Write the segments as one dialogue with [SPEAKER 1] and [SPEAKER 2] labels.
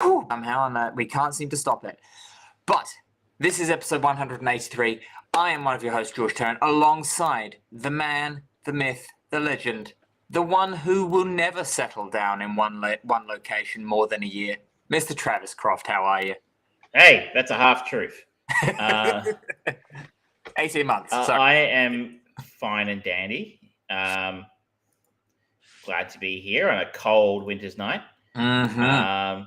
[SPEAKER 1] somehow, and we can't seem to stop it. But this is episode 183. I am one of your hosts, George Tarrant, alongside the man, the myth, the legend, the one who will never settle down in one location more than a year, Mr. Travis Croft. How are you?
[SPEAKER 2] Hey, that's a half truth.
[SPEAKER 1] 18 months.
[SPEAKER 2] I am fine and dandy. Glad to be here on a cold winter's night.
[SPEAKER 1] Mm-hmm.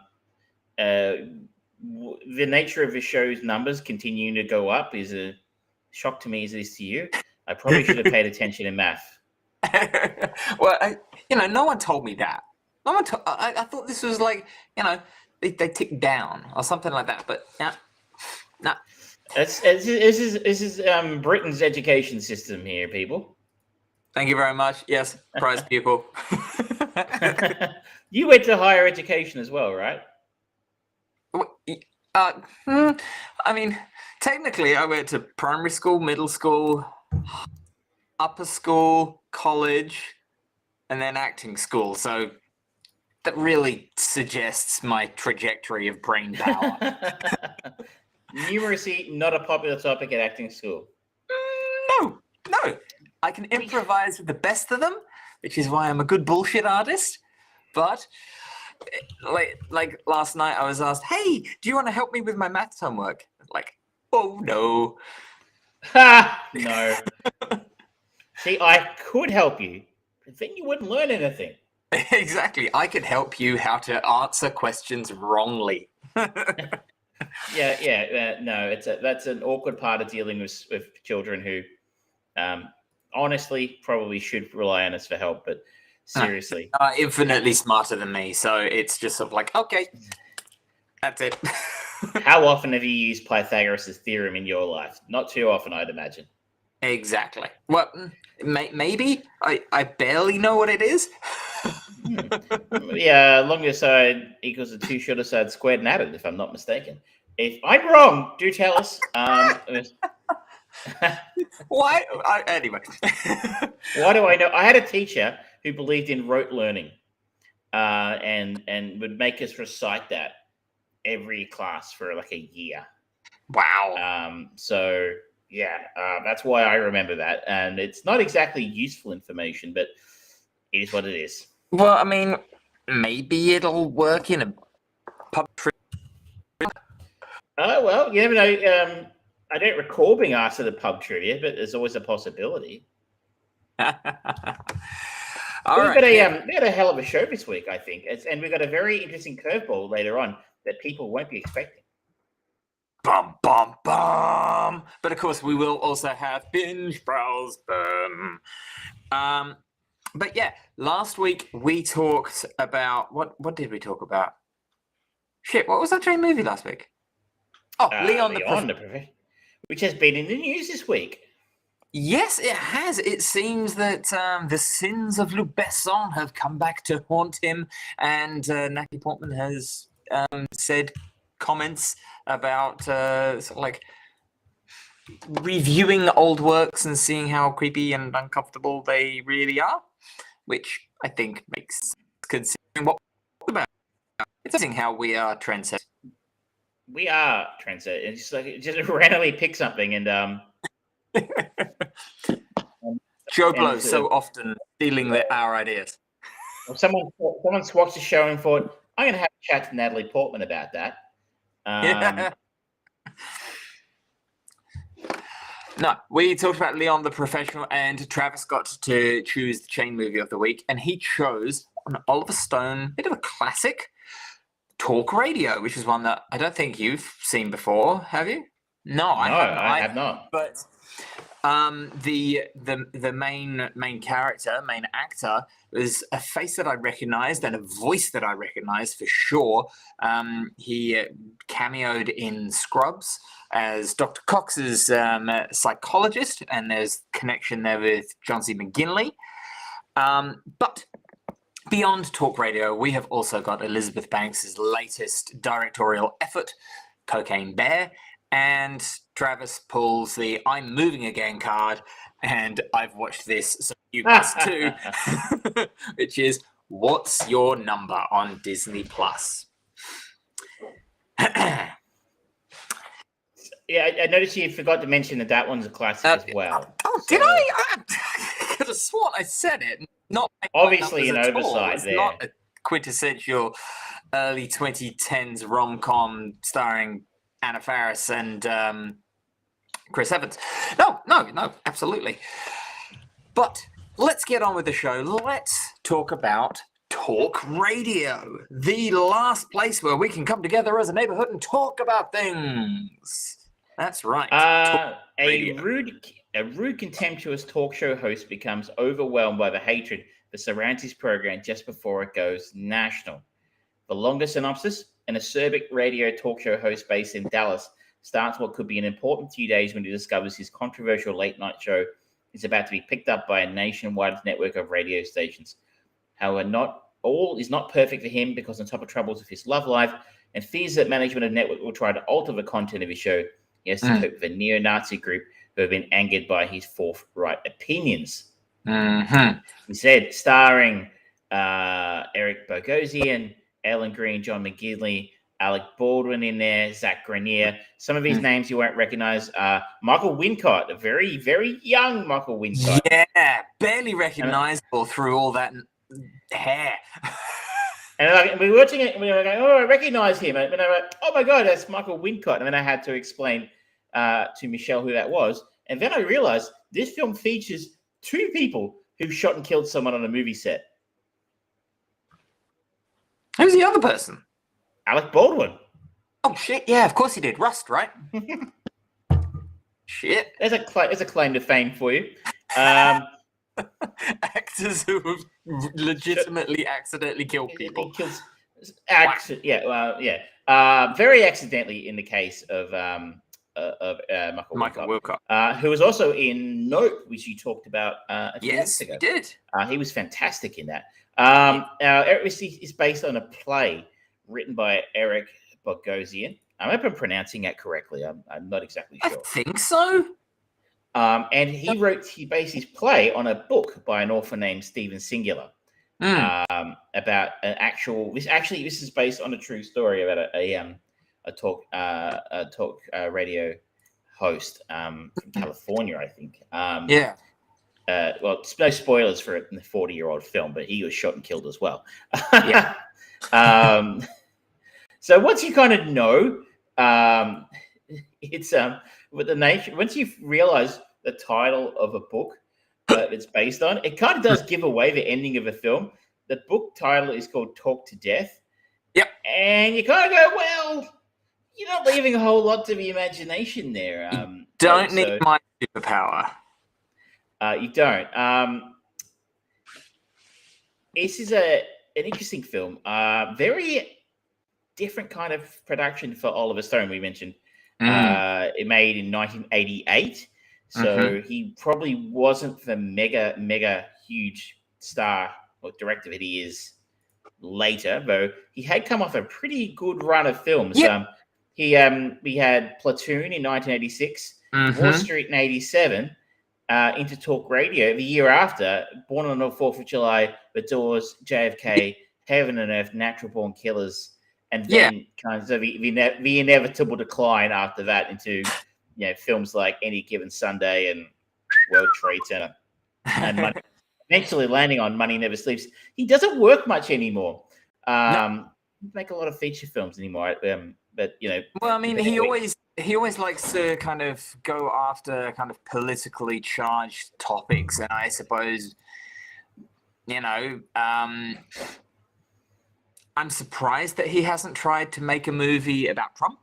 [SPEAKER 2] The nature of the show's numbers continuing to go up is a shock to me as it is to you. I probably should have paid attention in math.
[SPEAKER 1] Well, no one told me that. No one. I thought this was like, they tick down or something like that. But yeah, no.
[SPEAKER 2] This is Britain's education system here, people.
[SPEAKER 1] Thank you very much. Yes, prize pupil.
[SPEAKER 2] You went to higher education as well, right?
[SPEAKER 1] I mean, technically, I went to primary school, middle school, upper school, college, and then acting school. So that really suggests my trajectory of brain power.
[SPEAKER 2] Numeracy, not a popular topic at acting school.
[SPEAKER 1] No. I can improvise with the best of them, which is why I'm a good bullshit artist. But like last night, I was asked, "Hey, do you want to help me with my maths homework?" Like, oh no.
[SPEAKER 2] No. See, I could help you, but then you wouldn't learn anything.
[SPEAKER 1] Exactly. I could help you how to answer questions wrongly.
[SPEAKER 2] Yeah. No, that's an awkward part of dealing with children who, honestly, probably should rely on us for help. But seriously,
[SPEAKER 1] infinitely smarter than me. So it's just sort of like, okay, that's it.
[SPEAKER 2] How often have you used Pythagoras' theorem in your life? Not too often, I'd imagine.
[SPEAKER 1] Exactly. Well, maybe. I barely know what it is.
[SPEAKER 2] Yeah, longer side equals the two shorter sides squared and added, if I'm not mistaken. If I'm wrong, do tell us.
[SPEAKER 1] Why? Anyway.
[SPEAKER 2] Why do I know? I had a teacher who believed in rote learning, and would make us recite that every class for like a year.
[SPEAKER 1] Wow.
[SPEAKER 2] So yeah, that's why I remember that, and it's not exactly useful information, but it is what it is.
[SPEAKER 1] Well, I mean, maybe it'll work in a pub trip.
[SPEAKER 2] Well, you never know. I don't recall being asked at the pub trivia, but there's always a possibility. We had a hell of a show this week, I think, and we've got a very interesting curveball later on that people won't be expecting.
[SPEAKER 1] Bum, bum, bum. But of course, we will also have Binge Browse Burn. But yeah, last week we talked about what did we talk about? Shit, what was that train movie last week? Oh, Leon the Professor,
[SPEAKER 2] which has been in the news this week.
[SPEAKER 1] Yes, it has. It seems that the sins of Luc Besson have come back to haunt him, and Natalie Portman has said comments about sort of like reviewing old works and seeing how creepy and uncomfortable they really are, which I think makes sense considering what we're about. It's interesting how we are trendsetters.
[SPEAKER 2] We are trendsetters. It's just like just randomly pick something and
[SPEAKER 1] Joe Blow so often stealing our ideas.
[SPEAKER 2] Well, someone watched the show and thought, I'm going to have a chat to Natalie Portman about that.
[SPEAKER 1] No, we talked about Leon the Professional, and Travis got to choose the chain movie of the week, and he chose an Oliver Stone, bit of a classic, Talk Radio, which is one that I don't think you've seen before, have you? No, I
[SPEAKER 2] have not.
[SPEAKER 1] But the main character, main actor, was a face that I recognized and a voice that I recognized for sure. He cameoed in Scrubs as Dr. Cox's psychologist, and there's connection there with John C. McGinley. But beyond Talk Radio, we have also got Elizabeth Banks' latest directorial effort, Cocaine Bear, and Travis pulls the I'm moving again card, and I've watched this, so you must too, which is What's Your Number on Disney+.
[SPEAKER 2] I noticed you forgot to mention that one's a classic as well.
[SPEAKER 1] Did I? I could have sworn I said it. Not
[SPEAKER 2] obviously an
[SPEAKER 1] at all.
[SPEAKER 2] oversight
[SPEAKER 1] It's
[SPEAKER 2] there.
[SPEAKER 1] not a quintessential early 2010s rom-com starring Anna Faris and Chris Evans. No, absolutely. But let's get on with the show. Let's talk about talk radio, the last place where we can come together as a neighborhood and talk about things. That's right.
[SPEAKER 2] A rude, contemptuous talk show host becomes overwhelmed by the hatred that surrounds his program just before it goes national. The longer synopsis: an acerbic radio talk show host based in Dallas starts what could be an important few days when he discovers his controversial late-night show is about to be picked up by a nationwide network of radio stations. However, not all is not perfect for him because on top of troubles with his love life and fears that management of network will try to alter the content of his show, he has to cope with a neo-Nazi group who have been angered by his forthright opinions. He said, starring Eric Bogosian, Ellen Green, John McGinley, Alec Baldwin in there, Zach Grenier. Some of these names you won't recognize. Michael Wincott, a very, very young Michael Wincott.
[SPEAKER 1] Yeah, barely recognizable through all that hair.
[SPEAKER 2] And we were watching it, and we were going, "Oh, I recognize him." And I went, "Oh my god, that's Michael Wincott." And then I had to explain to Michelle who that was. And then I realized this film features two people who shot and killed someone on a movie set.
[SPEAKER 1] Who's the other person?
[SPEAKER 2] Alec Baldwin.
[SPEAKER 1] Oh shit! Yeah, of course he did. Rust, right? Shit.
[SPEAKER 2] There's a claim to fame for you.
[SPEAKER 1] Actors who have legitimately accidentally killed people.
[SPEAKER 2] Very accidentally in the case of Michael Wincott, who was also in Nope, which you talked about a few weeks ago.
[SPEAKER 1] Yes, he did.
[SPEAKER 2] He was fantastic in that. Eric is based on a play written by Eric Bogosian. I hope I'm pronouncing that correctly. I'm not exactly sure.
[SPEAKER 1] I think so.
[SPEAKER 2] And he based his play on a book by an author named Stephen Singular about an actual. This is based on a true story about a talk radio host from California, I think. Well, no spoilers for a 40-year-old film, but he was shot and killed as well.
[SPEAKER 1] Yeah.
[SPEAKER 2] So once you kind of know, it's with the nature. Once you realize the title of a book that it's based on, it kind of does give away the ending of a film. The book title is called Talk to Death.
[SPEAKER 1] Yep.
[SPEAKER 2] And you kind of go, well, you're not leaving a whole lot to the imagination there.
[SPEAKER 1] Don't need my superpower.
[SPEAKER 2] You don't. This is an interesting film. Very different kind of production for Oliver Stone. We mentioned it made in 1988, so he probably wasn't the mega huge star or director that he is later. Though he had come off a pretty good run of films. Yep. We had Platoon in 1986, Wall Street in 87. Into talk radio the year after, Born on the 4th of July, The Doors, JFK, Heaven and Earth, Natural Born Killers, and then kind of the inevitable decline after that into films like Any Given Sunday and World Trade Center, and eventually landing on Money Never Sleeps. He doesn't work much anymore. Make a lot of feature films anymore, but
[SPEAKER 1] Well, I mean, he always likes to kind of go after kind of politically charged topics, and I suppose, I'm surprised that he hasn't tried to make a movie about Trump.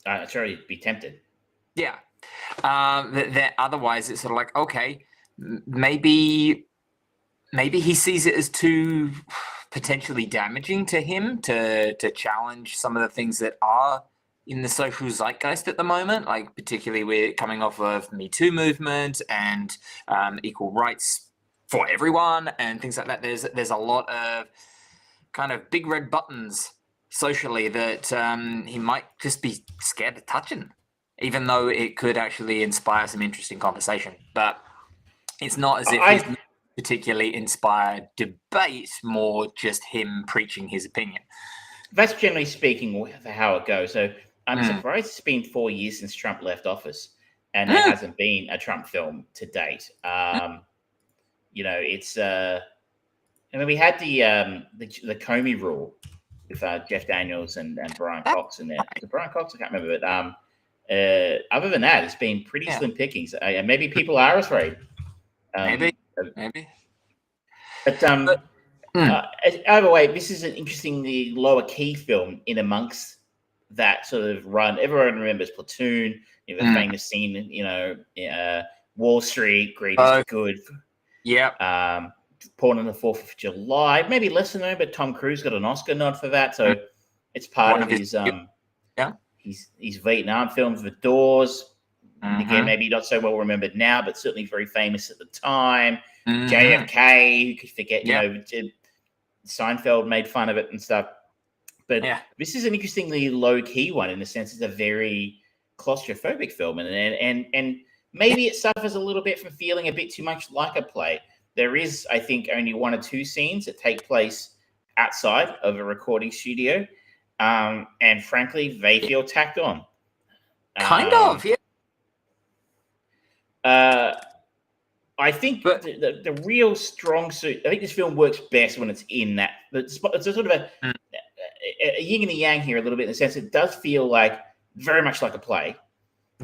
[SPEAKER 2] I'm sure he'd be tempted.
[SPEAKER 1] Yeah. That otherwise, it's sort of like, okay, maybe he sees it as too potentially damaging to him to challenge some of the things that are in the social zeitgeist at the moment, like particularly we're coming off of Me Too movement and equal rights for everyone and things like that. There's a lot of kind of big red buttons socially that he might just be scared of touching, even though it could actually inspire some interesting conversation. But it's not as if he's not particularly inspired debate, more just him preaching his opinion.
[SPEAKER 2] That's generally speaking how it goes. So I'm surprised it's been 4 years since Trump left office, and there
[SPEAKER 1] Mm.
[SPEAKER 2] hasn't been a Trump film to date. It's we had the Comey rule with Jeff Daniels and Brian Cox in there. Was it Brian Cox? I can't remember, but other than that, it's been pretty slim pickings. Maybe people are afraid.
[SPEAKER 1] Maybe.
[SPEAKER 2] But either way, this is an interestingly lower key film in amongst that sort of run. Everyone remembers Platoon, the famous scene, Wall Street, greed is the good.
[SPEAKER 1] Yeah.
[SPEAKER 2] Born on the 4th of July, maybe lesser known, but Tom Cruise got an Oscar nod for that. So it's part of his his Vietnam films, The Doors. Again, maybe not so well remembered now, but certainly very famous at the time. JFK, you could forget, Seinfeld made fun of it and stuff. But this is an interestingly low-key one in the sense it's a very claustrophobic film. And maybe it suffers a little bit from feeling a bit too much like a play. There is, I think, only 1 or 2 scenes that take place outside of a recording studio. And frankly, they feel tacked on.
[SPEAKER 1] Kind of, yeah.
[SPEAKER 2] I think the real strong suit, I think this film works best when it's in that. It's a sort of a yin and a yang here a little bit in the sense it does feel like very much like a play.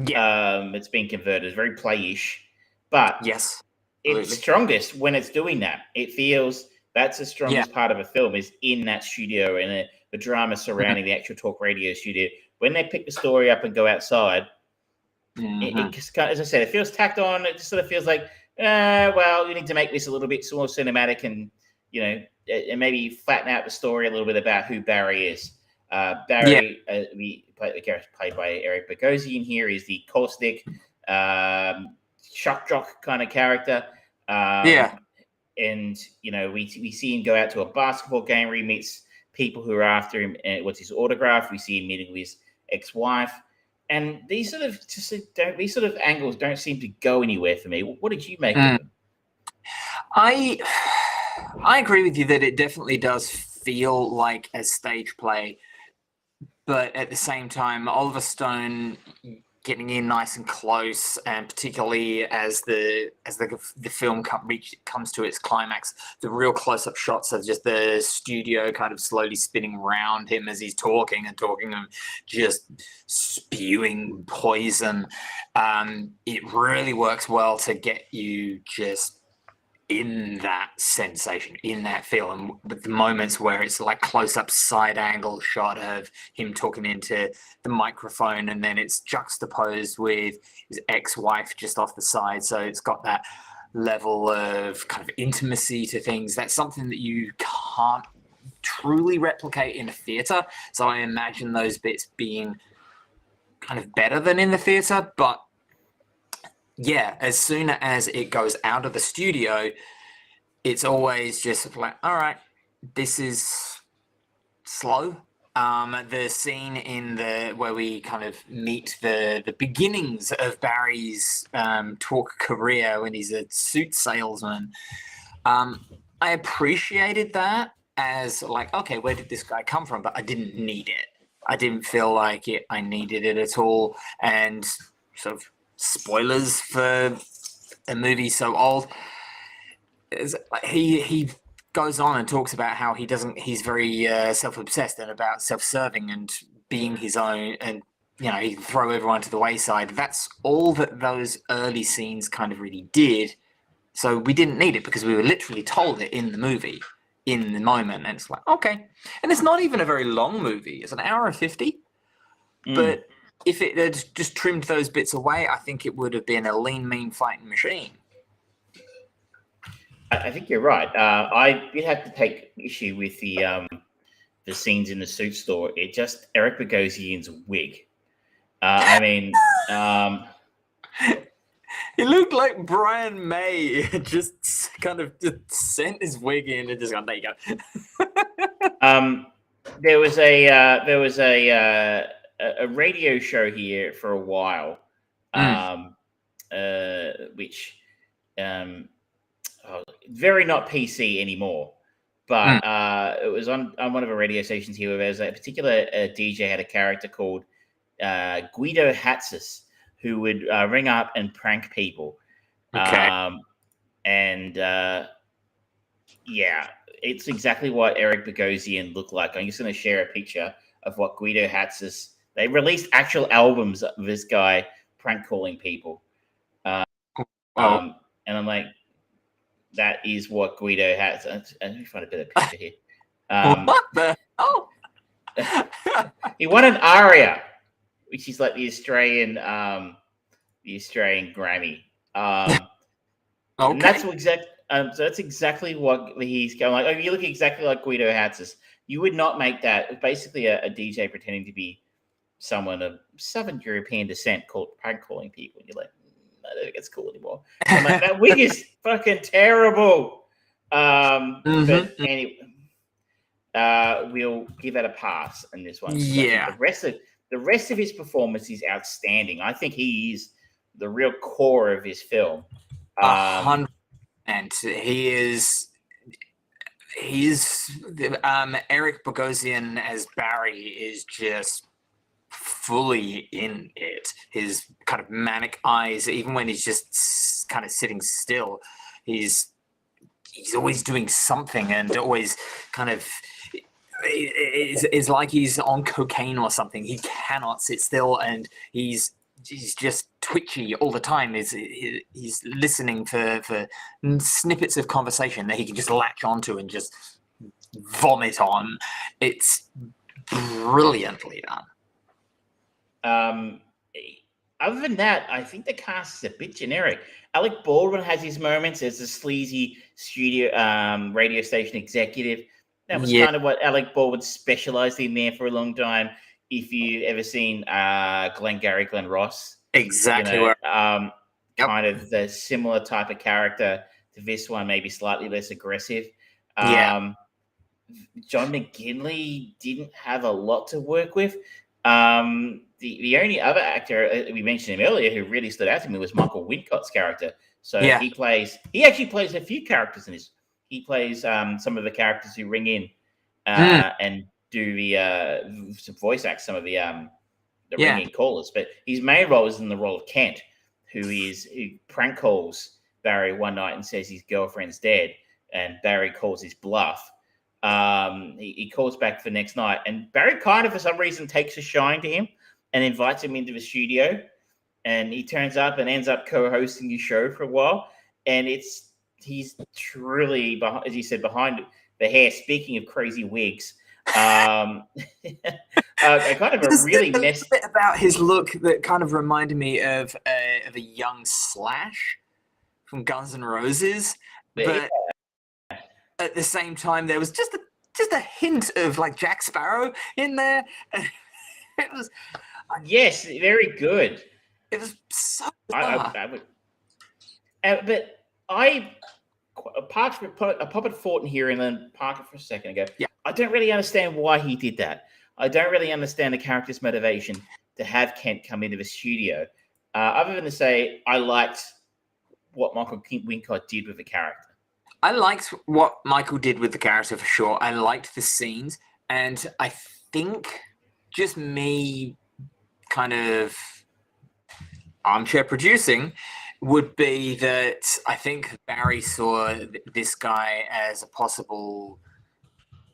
[SPEAKER 2] Yeah. It's being converted. It's very play-ish. But
[SPEAKER 1] yes,
[SPEAKER 2] it's strongest when it's doing that. It feels that's the strongest part of a film is in that studio and the drama surrounding the actual talk radio studio. When they pick the story up and go outside, it just, as I said, it feels tacked on. It just sort of feels like, well, you need to make this a little bit more cinematic and, and maybe flatten out the story a little bit about who Barry is. Barry, the character played by Eric Bogosian here, is the caustic, shock jock kind of character. And, we see him go out to a basketball game where he meets people who are after him. What's his autograph? We see him meeting with his ex-wife. And these sort of angles don't seem to go anywhere for me. What did you make of them?
[SPEAKER 1] I agree with you that it definitely does feel like a stage play, but at the same time, Oliver Stone getting in nice and close, and particularly as the film comes to its climax, the real close-up shots of just the studio kind of slowly spinning around him as he's talking and just spewing poison. It really works well to get you just in that sensation, in that feel, and with the moments where it's like close-up side angle shot of him talking into the microphone, and then it's juxtaposed with his ex-wife just off the side, so it's got that level of kind of intimacy to things. That's something that you can't truly replicate in a theater, so I imagine those bits being kind of better than in the theater. But yeah, as soon as it goes out of the studio, it's always just like, all right, this is slow. The scene where we kind of meet the beginnings of Barry's talk career when he's a suit salesman, I appreciated that as like, okay, where did this guy come from? But I didn't need it. I didn't feel like I needed it at all. And sort of spoilers for a movie so old, he goes on and talks about how he's very self-obsessed and about self-serving and being his own, and he can throw everyone to the wayside. That's all that those early scenes kind of really did. So we didn't need it because we were literally told it in the movie in the moment, and it's like, okay. And it's not even a very long movie. It's an hour and 50. But if it had just trimmed those bits away, I think it would have been a lean, mean fighting machine.
[SPEAKER 2] I think you're right. I did have to take issue with the scenes in the suit store. It just Eric Bogosian's wig.
[SPEAKER 1] He looked like Brian May. Just kind of just sent his wig in and just gone, there you
[SPEAKER 2] go. There was a radio show here for a while, which very not PC anymore, but it was on one of the radio stations here where there was a particular DJ had a character called Guido Hatzis, who would ring up and prank people.
[SPEAKER 1] Okay.
[SPEAKER 2] Yeah, it's exactly what Eric Bogosian looked like. I'm just going to share a picture of what Guido Hatzis. They released actual albums of this guy prank calling people.
[SPEAKER 1] Oh.
[SPEAKER 2] And I'm like, that is what Guido has. Let me find a better picture here.
[SPEAKER 1] What the hell?
[SPEAKER 2] He won an ARIA, which is like the Australian Grammy.
[SPEAKER 1] Okay.
[SPEAKER 2] And that's so that's exactly what he's going like. Oh, you look exactly like Guido Hatzis. You would not make that. Basically, a DJ pretending to be someone of Southern European descent called prank calling people. And you're like, I don't think it's cool anymore. I'm like, that wig is fucking terrible. But anyway, we'll give that a pass in this one.
[SPEAKER 1] Yeah.
[SPEAKER 2] The rest of his performance is outstanding. I think he is the real core of his film.
[SPEAKER 1] 100%. He's Eric Bogosian as Barry is just fully in it. His kind of manic eyes, even when he's just kind of sitting still, he's always doing something and always kind of is like he's on cocaine or something. He cannot sit still, and he's just twitchy all the time. He's listening for snippets of conversation that he can just latch onto and just vomit on. It's brilliantly done.
[SPEAKER 2] Other than that, I think the cast is a bit generic. Alec Baldwin has his moments as a sleazy studio radio station executive. That was kind of what Alec Baldwin specialized in there for a long time. If you ever seen Glenn Ross,
[SPEAKER 1] exactly,
[SPEAKER 2] kind of the similar type of character to this one, maybe slightly less aggressive. John McGinley didn't have a lot to work with. The only other actor we mentioned him earlier who really stood out to me was Michael Wincott's character. So he actually plays a few characters in this. He plays some of the characters who ring in and do the voice act some of the ringing callers. But his main role is in the role of Kent, who prank calls Barry one night and says his girlfriend's dead, and Barry calls his bluff. He calls back the next night, and Barry kind of, for some reason, takes a shine to him and invites him into the studio. And he turns up and ends up co-hosting his show for a while. And he's truly, as you said, behind the hair. Speaking of crazy wigs, kind of a really messed
[SPEAKER 1] bit about his look that kind of reminded me of a young Slash from Guns N' Roses, but at the same time there was just a hint of like Jack Sparrow in there. It was
[SPEAKER 2] yes, very good.
[SPEAKER 1] It was so
[SPEAKER 2] but I pop at Fortin here and then park it for a second and go, I don't really understand why he did that. I don't really understand the character's motivation to have Kent come into the studio, other than to say I liked what Michael Wincott did with the character.
[SPEAKER 1] I liked what Michael did with the character for sure. I liked the scenes, and I think just me kind of armchair producing would be that I think Barry saw this guy as a possible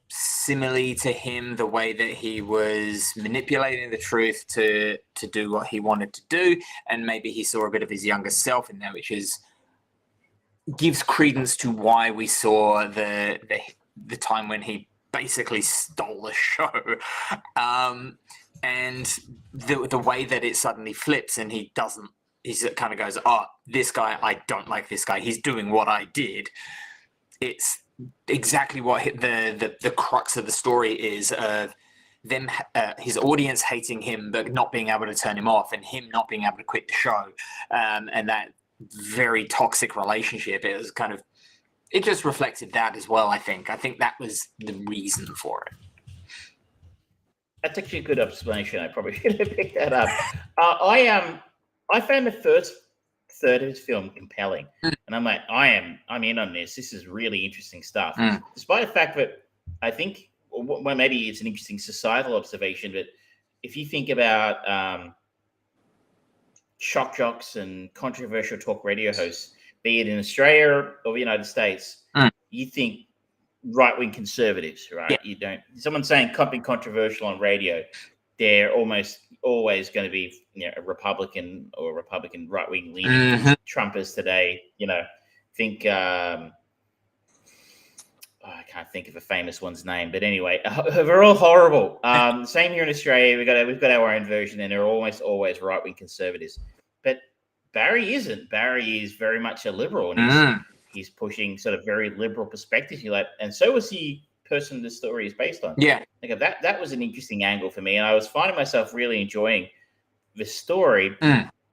[SPEAKER 1] simile to him, the way that he was manipulating the truth to do what he wanted to do, and maybe he saw a bit of his younger self in there, which gives credence to why we saw the time when he basically stole the show, and the way that it suddenly flips and he kind of goes, oh, this guy, I don't like this guy, he's doing what I did. It's exactly what the crux of the story is, of them, his audience hating him but not being able to turn him off, and him not being able to quit the show, and that very toxic relationship. It just reflected that as well. I think that was the reason for it.
[SPEAKER 2] That's actually a good explanation. I probably should have picked that up. I found the first third of his film compelling, and I'm like, I'm in on this. This is really interesting stuff. Despite the fact that I think, well, maybe it's an interesting societal observation, but if you think about shock jocks and controversial talk radio hosts, be it in Australia or the United States, you think right-wing conservatives, right?
[SPEAKER 1] Yeah.
[SPEAKER 2] You don't. Someone saying something controversial on radio, they're almost always going to be, a Republican or Republican right-wing leaning Trumpers today. Think. I can't think of a famous one's name, but anyway, they're all horrible. Same here in Australia. We've got our own version, and they're almost always right-wing conservatives. But Barry isn't. Barry is very much a liberal, and he's pushing sort of very liberal perspectives. And so was the person the story is based on.
[SPEAKER 1] Yeah,
[SPEAKER 2] like that was an interesting angle for me, and I was finding myself really enjoying the story.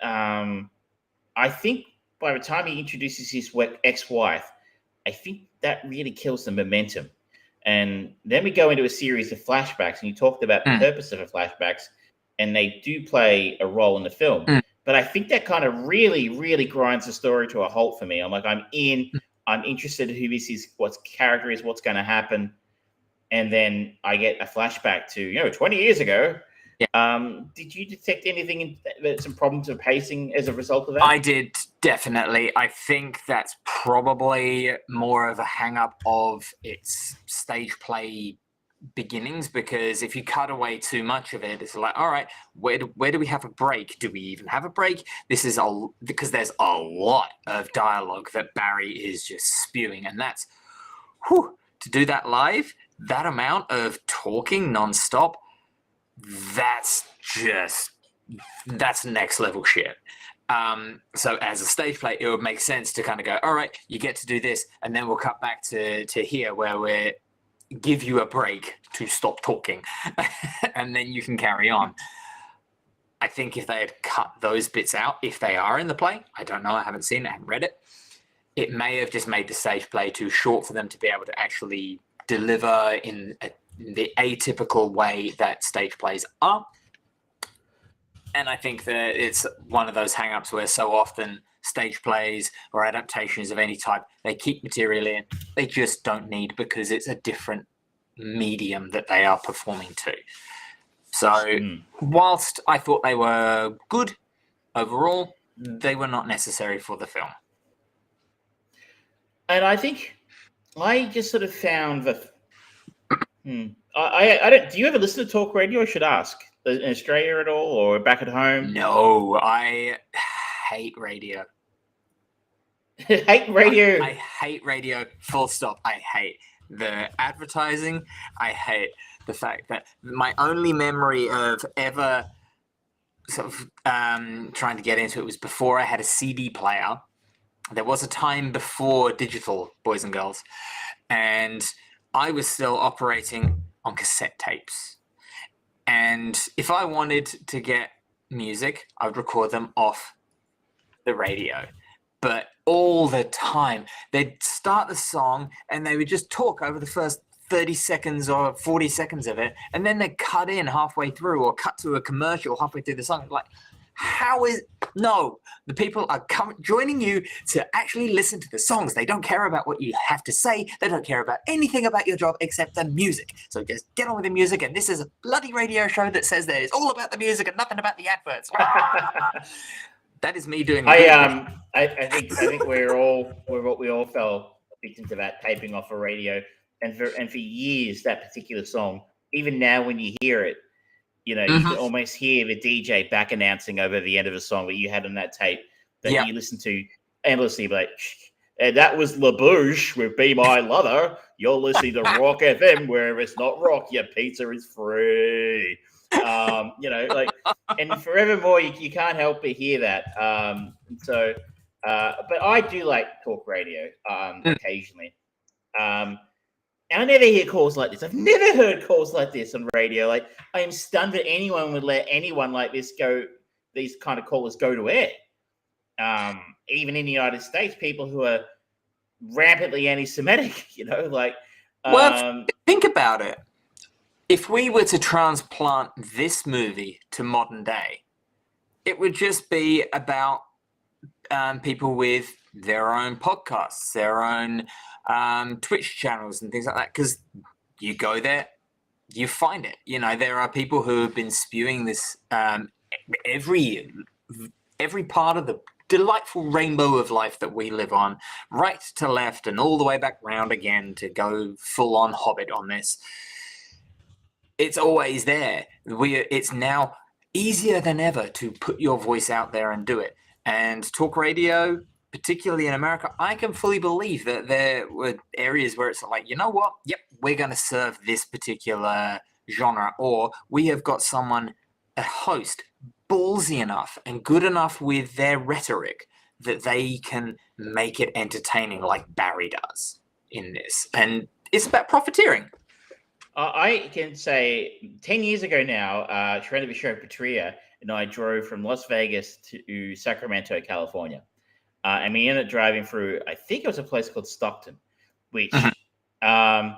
[SPEAKER 2] I think by the time he introduces his ex-wife, I think that really kills the momentum. And then we go into a series of flashbacks, and you talked about the purpose of the flashbacks, and they do play a role in the film. But I think that kind of really, really grinds the story to a halt for me. I'm like, I'm interested in who this is, what character is, what's going to happen. And then I get a flashback to, 20 years ago. Yeah. Did you detect anything, some problems of pacing as a result of that?
[SPEAKER 1] I did, definitely. I think that's probably more of a hang-up of its stage play beginnings, because if you cut away too much of it, it's like, all right, where do we have a break? Do we even have a break? Because there's a lot of dialogue that Barry is just spewing, and that's to do that live, that amount of talking nonstop, that's next level shit. So as a stage play, it would make sense to kind of go, all right, you get to do this, and then we'll cut back to here where we're give you a break to stop talking and then you can carry on. I think if they had cut those bits out, if they are in the play, I don't know, I haven't seen it, I haven't read it, it may have just made the stage play too short for them to be able to actually deliver in the atypical way that stage plays are. And I think that it's one of those hang-ups where so often stage plays or adaptations of any type, they keep material in, they just don't need, because it's a different medium that they are performing to. So whilst I thought they were good overall, they were not necessary for the film.
[SPEAKER 2] And I think I just sort of found that I don't. Do you ever listen to talk radio? I should ask. In Australia at all, or back at home?
[SPEAKER 1] No, I hate radio.
[SPEAKER 2] Hate radio.
[SPEAKER 1] I hate radio. Full stop. I hate the advertising. I hate the fact that my only memory of ever sort of trying to get into it was before I had a CD player. There was a time before digital, boys and girls, and I was still operating on cassette tapes. And if I wanted to get music, I would record them off the radio. But all the time, they'd start the song and they would just talk over the first 30 seconds or 40 seconds of it. And then they'd cut in halfway through or cut to a commercial halfway through the song. Like, no, the people are joining you to actually listen to the songs. They don't care about what you have to say. They don't care about anything about your job except the music. So just get on with the music. And this is a bloody radio show that says that it's all about the music and nothing about the adverts. That is me doing.
[SPEAKER 2] I think we all fell victim to that, taping off a radio, and for years that particular song. Even now, when you hear it, you can almost hear the DJ back announcing over the end of a song that you had on that tape that you listen to endlessly. Like, and that was LaBouche with "Be My Lover." You're listening to Rock FM, where if it's not rock, your pizza is free. And forevermore, you can't help but hear that. But I do like talk radio occasionally. And I never hear calls like this. I've never heard calls like this on radio. Like, I am stunned that anyone would let anyone like this go. These kind of callers go to air. Even in the United States, people who are rampantly anti-Semitic.
[SPEAKER 1] Well, think about it. If we were to transplant this movie to modern day, it would just be about people with their own podcasts, their own Twitch channels and things like that. Because you go there, you find it. You know, there are people who have been spewing this every part of the delightful rainbow of life that we live on, right to left and all the way back round again to go full on Hobbit on this. It's always there. It's now easier than ever to put your voice out there and do it. And talk radio, particularly in America, I can fully believe that there were areas where it's like, you know what? Yep, we're going to serve this particular genre, or we have got someone, a host, ballsy enough and good enough with their rhetoric that they can make it entertaining, like Barry does in this. And it's about profiteering.
[SPEAKER 2] I can say 10 years ago now, Trent Show Patria and I drove from Las Vegas to Sacramento, California. And we ended up driving through, I think it was a place called Stockton, which, you know,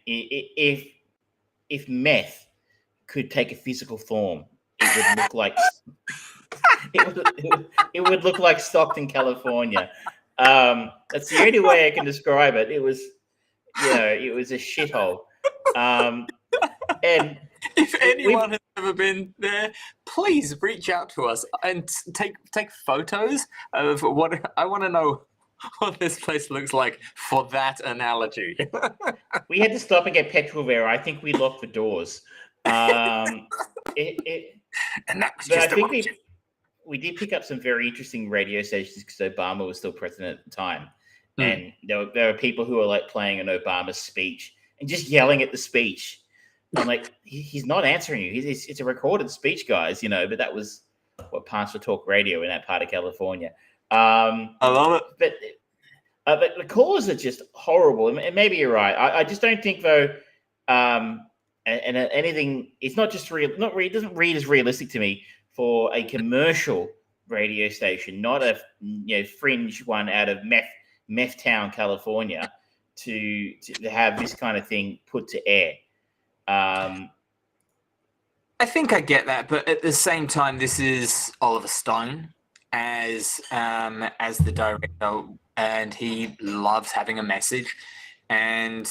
[SPEAKER 2] if meth could take a physical form, it would look like it would look like Stockton, California. That's the only way I can describe it. It was, you know, it was a shithole. And
[SPEAKER 1] if anyone has ever been there, please reach out to us and take photos of what I want to know what this place looks like for that analogy.
[SPEAKER 2] We had to stop and get petrol there. I think we locked the doors.
[SPEAKER 1] And that was just
[SPEAKER 2] we did pick up some very interesting radio stations because Obama was still president at the time. And there were people who were like playing an Obama speech and just yelling at the speech. I'm like, he's not answering you. It's a recorded speech, guys, you know, but that was what passed for talk radio in that part of California.
[SPEAKER 1] I love it.
[SPEAKER 2] But the callers are just horrible. And maybe you're right. I just don't think, though, anything, it's not just real, it doesn't read as realistic to me for a commercial radio station, not a fringe one out of meth town, California, to have this kind of thing put to air.
[SPEAKER 1] I think I get that, but at the same time, this is Oliver Stone as the director, and he loves having a message. And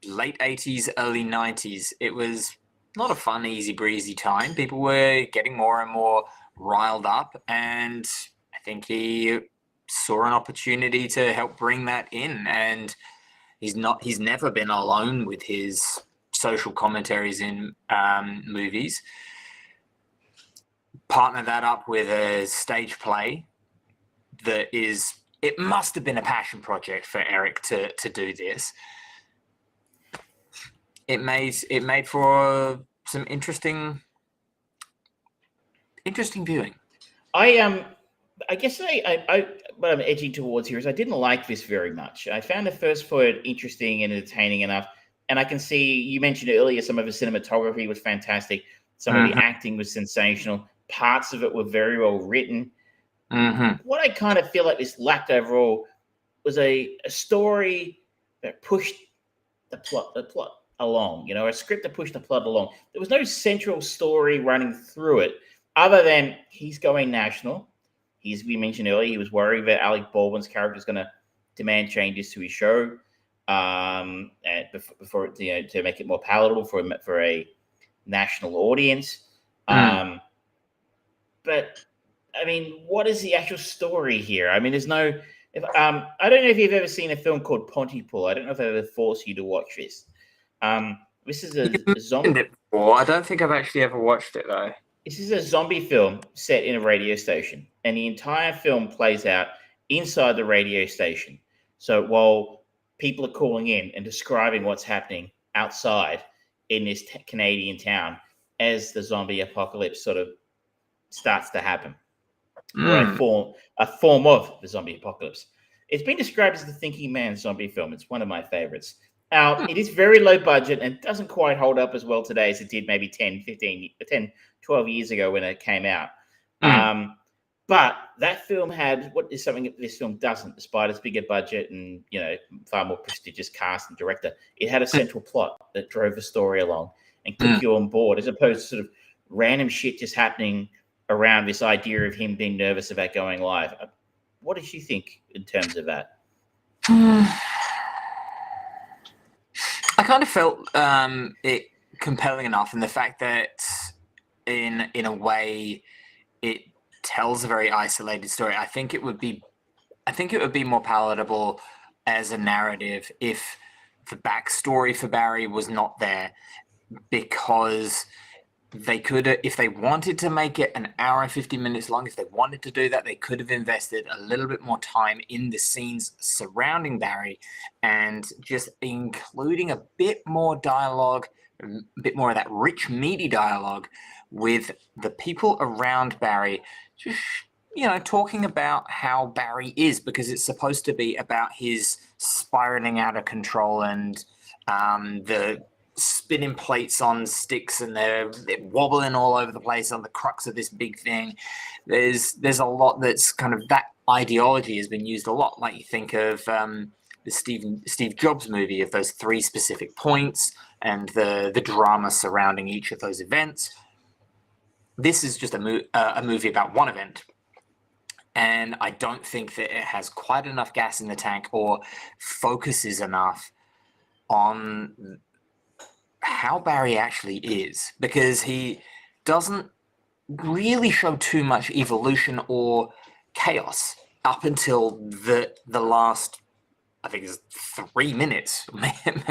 [SPEAKER 1] late 80s, early 90s, it was not a fun, easy breezy time. People were getting more and more riled up, and I think he saw an opportunity to help bring that in. And he's never been alone with his social commentaries in movies. Partner that up with a stage play that is, it must have been a passion project for Eric to do this. It made for some interesting viewing.
[SPEAKER 2] I guess what I'm edging towards here is I didn't like this very much. I found the first third interesting and entertaining enough. And I can see, you mentioned earlier, some of the cinematography was fantastic. Some of the acting was sensational. Parts of it were very well written. What I kind of feel like this lacked overall was a story that pushed the plot along, you know, a script that pushed the plot along. There was no central story running through it other than he's going national. We mentioned earlier, he was worried that Alec Baldwin's character is going to demand changes to his show. And before to make it more palatable for a national audience. But I mean, what is the actual story here? I mean, there's no. I don't know if you've ever seen a film called Pontypool. I don't know if I ever forced you to watch this. This is a zombie.
[SPEAKER 1] I don't think I've actually ever watched it though.
[SPEAKER 2] This is a zombie film set in a radio station, and the entire film plays out inside the radio station. So while people are calling in and describing what's happening outside in this Canadian town as the zombie apocalypse sort of starts to happen. Or a form of the zombie apocalypse. It's been described as the thinking man's zombie film. It's one of my favorites. Now, it is very low budget and doesn't quite hold up as well today as it did maybe 10, 12 years ago when it came out. But that film had what is something that this film doesn't, despite its bigger budget and, you know, far more prestigious cast and director. It had a central plot that drove the story along and took you on board, as opposed to sort of random shit just happening around this idea of him being nervous about going live. What did you think in terms of that?
[SPEAKER 1] I kind of felt it compelling enough, and the fact that in a way it tells a very isolated story. I think it would be more palatable as a narrative if the backstory for Barry was not there, because they could, if they wanted to make it an hour and 50 minutes long, if they wanted to do that, they could have invested a little bit more time in the scenes surrounding Barry and just including a bit more dialogue, a bit more of that rich, meaty dialogue with the people around Barry, just, talking about how Barry is, because it's supposed to be about his spiraling out of control and the spinning plates on sticks, and they're wobbling all over the place on the crux of this big thing. There's a lot that's kind of, that ideology has been used a lot. Like you think of the Steve Jobs movie, of those 3 specific points and the drama surrounding each of those events. This is just a movie about one event. And I don't think that it has quite enough gas in the tank or focuses enough on how Barry actually is, because he doesn't really show too much evolution or chaos up until the last, I think it's 3 minutes,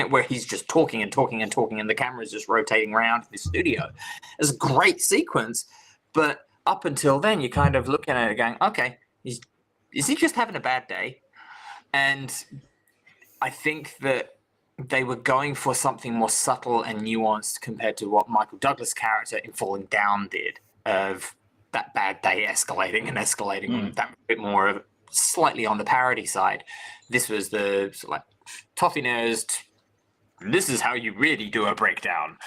[SPEAKER 1] where he's just talking and talking and talking, and the camera's just rotating around the studio. It's a great sequence, but up until then, you're kind of looking at it going, okay, is he just having a bad day? And I think that they were going for something more subtle and nuanced compared to what Michael Douglas' character in Falling Down did, of that bad day escalating and escalating, that bit more of slightly on the parody side. This was the sort of like toffee-nosed, this is how you really do a breakdown.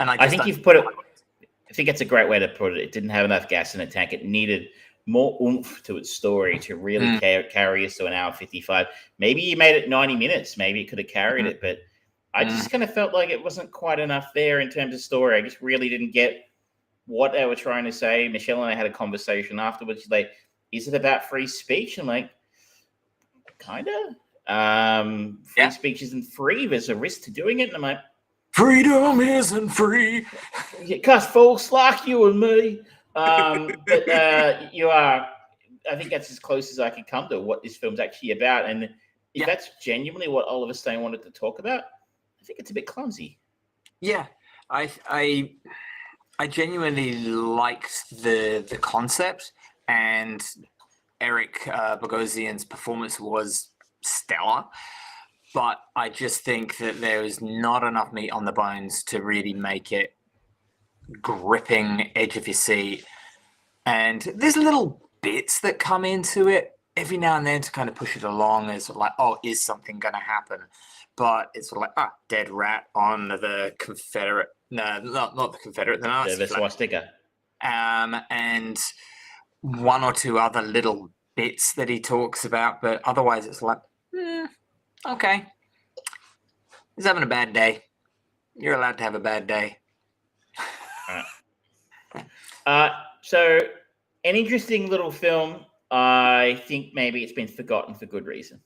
[SPEAKER 1] And I think you've put it,
[SPEAKER 2] I think it's a great way to put it. It didn't have enough gas in the tank. It needed more oomph to its story to really carry us to an hour 55. Maybe you made it 90 minutes. Maybe it could have carried it, but I just kind of felt like it wasn't quite enough there in terms of story. I just really didn't get what they were trying to say. Michelle and I had a conversation afterwards. She's like, is it about free speech? I'm like, kind of. Free speech isn't free. There's a risk to doing it. And I'm like,
[SPEAKER 1] freedom isn't free.
[SPEAKER 2] Because folks like you and me. But you are, I think that's as close as I can come to what this film's actually about. And if that's genuinely what Oliver Stone wanted to talk about, I think it's a bit clumsy.
[SPEAKER 1] Yeah, I genuinely liked the concept, and Eric Bogosian's performance was stellar. But I just think that there is not enough meat on the bones to really make it gripping, edge of your seat. And there's little bits that come into it every now and then to kind of push it along as like, oh, is something going to happen? But it's sort of like, dead rat on the Confederate, no, not the Confederate, the Nazi
[SPEAKER 2] the swastika.
[SPEAKER 1] And one or two other little bits that he talks about, but otherwise it's like, okay, he's having a bad day. You're allowed to have a bad day.
[SPEAKER 2] So an interesting little film. I think maybe it's been forgotten for good reason.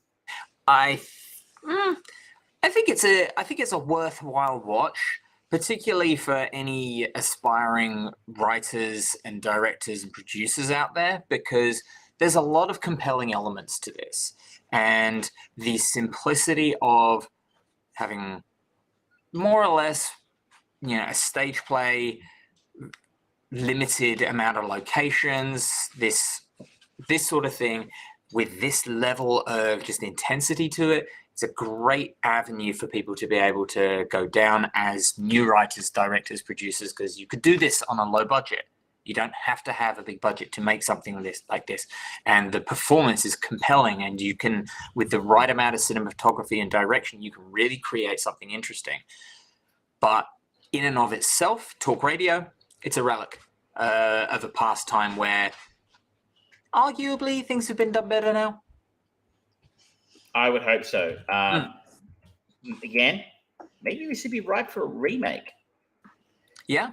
[SPEAKER 1] I think it's a worthwhile watch, particularly for any aspiring writers and directors and producers out there, because there's a lot of compelling elements to this, and the simplicity of having more or less, a stage play, limited amount of locations, this sort of thing, with this level of just intensity to it. It's a great avenue for people to be able to go down as new writers, directors, producers, because you could do this on a low budget. You don't have to have a big budget to make something like this. And the performance is compelling, and you can, with the right amount of cinematography and direction, you can really create something interesting. But in and of itself, talk radio, it's a relic of a past time where arguably things have been done better now.
[SPEAKER 2] I would hope so. Again, maybe we should be ripe for a remake.
[SPEAKER 1] Yeah.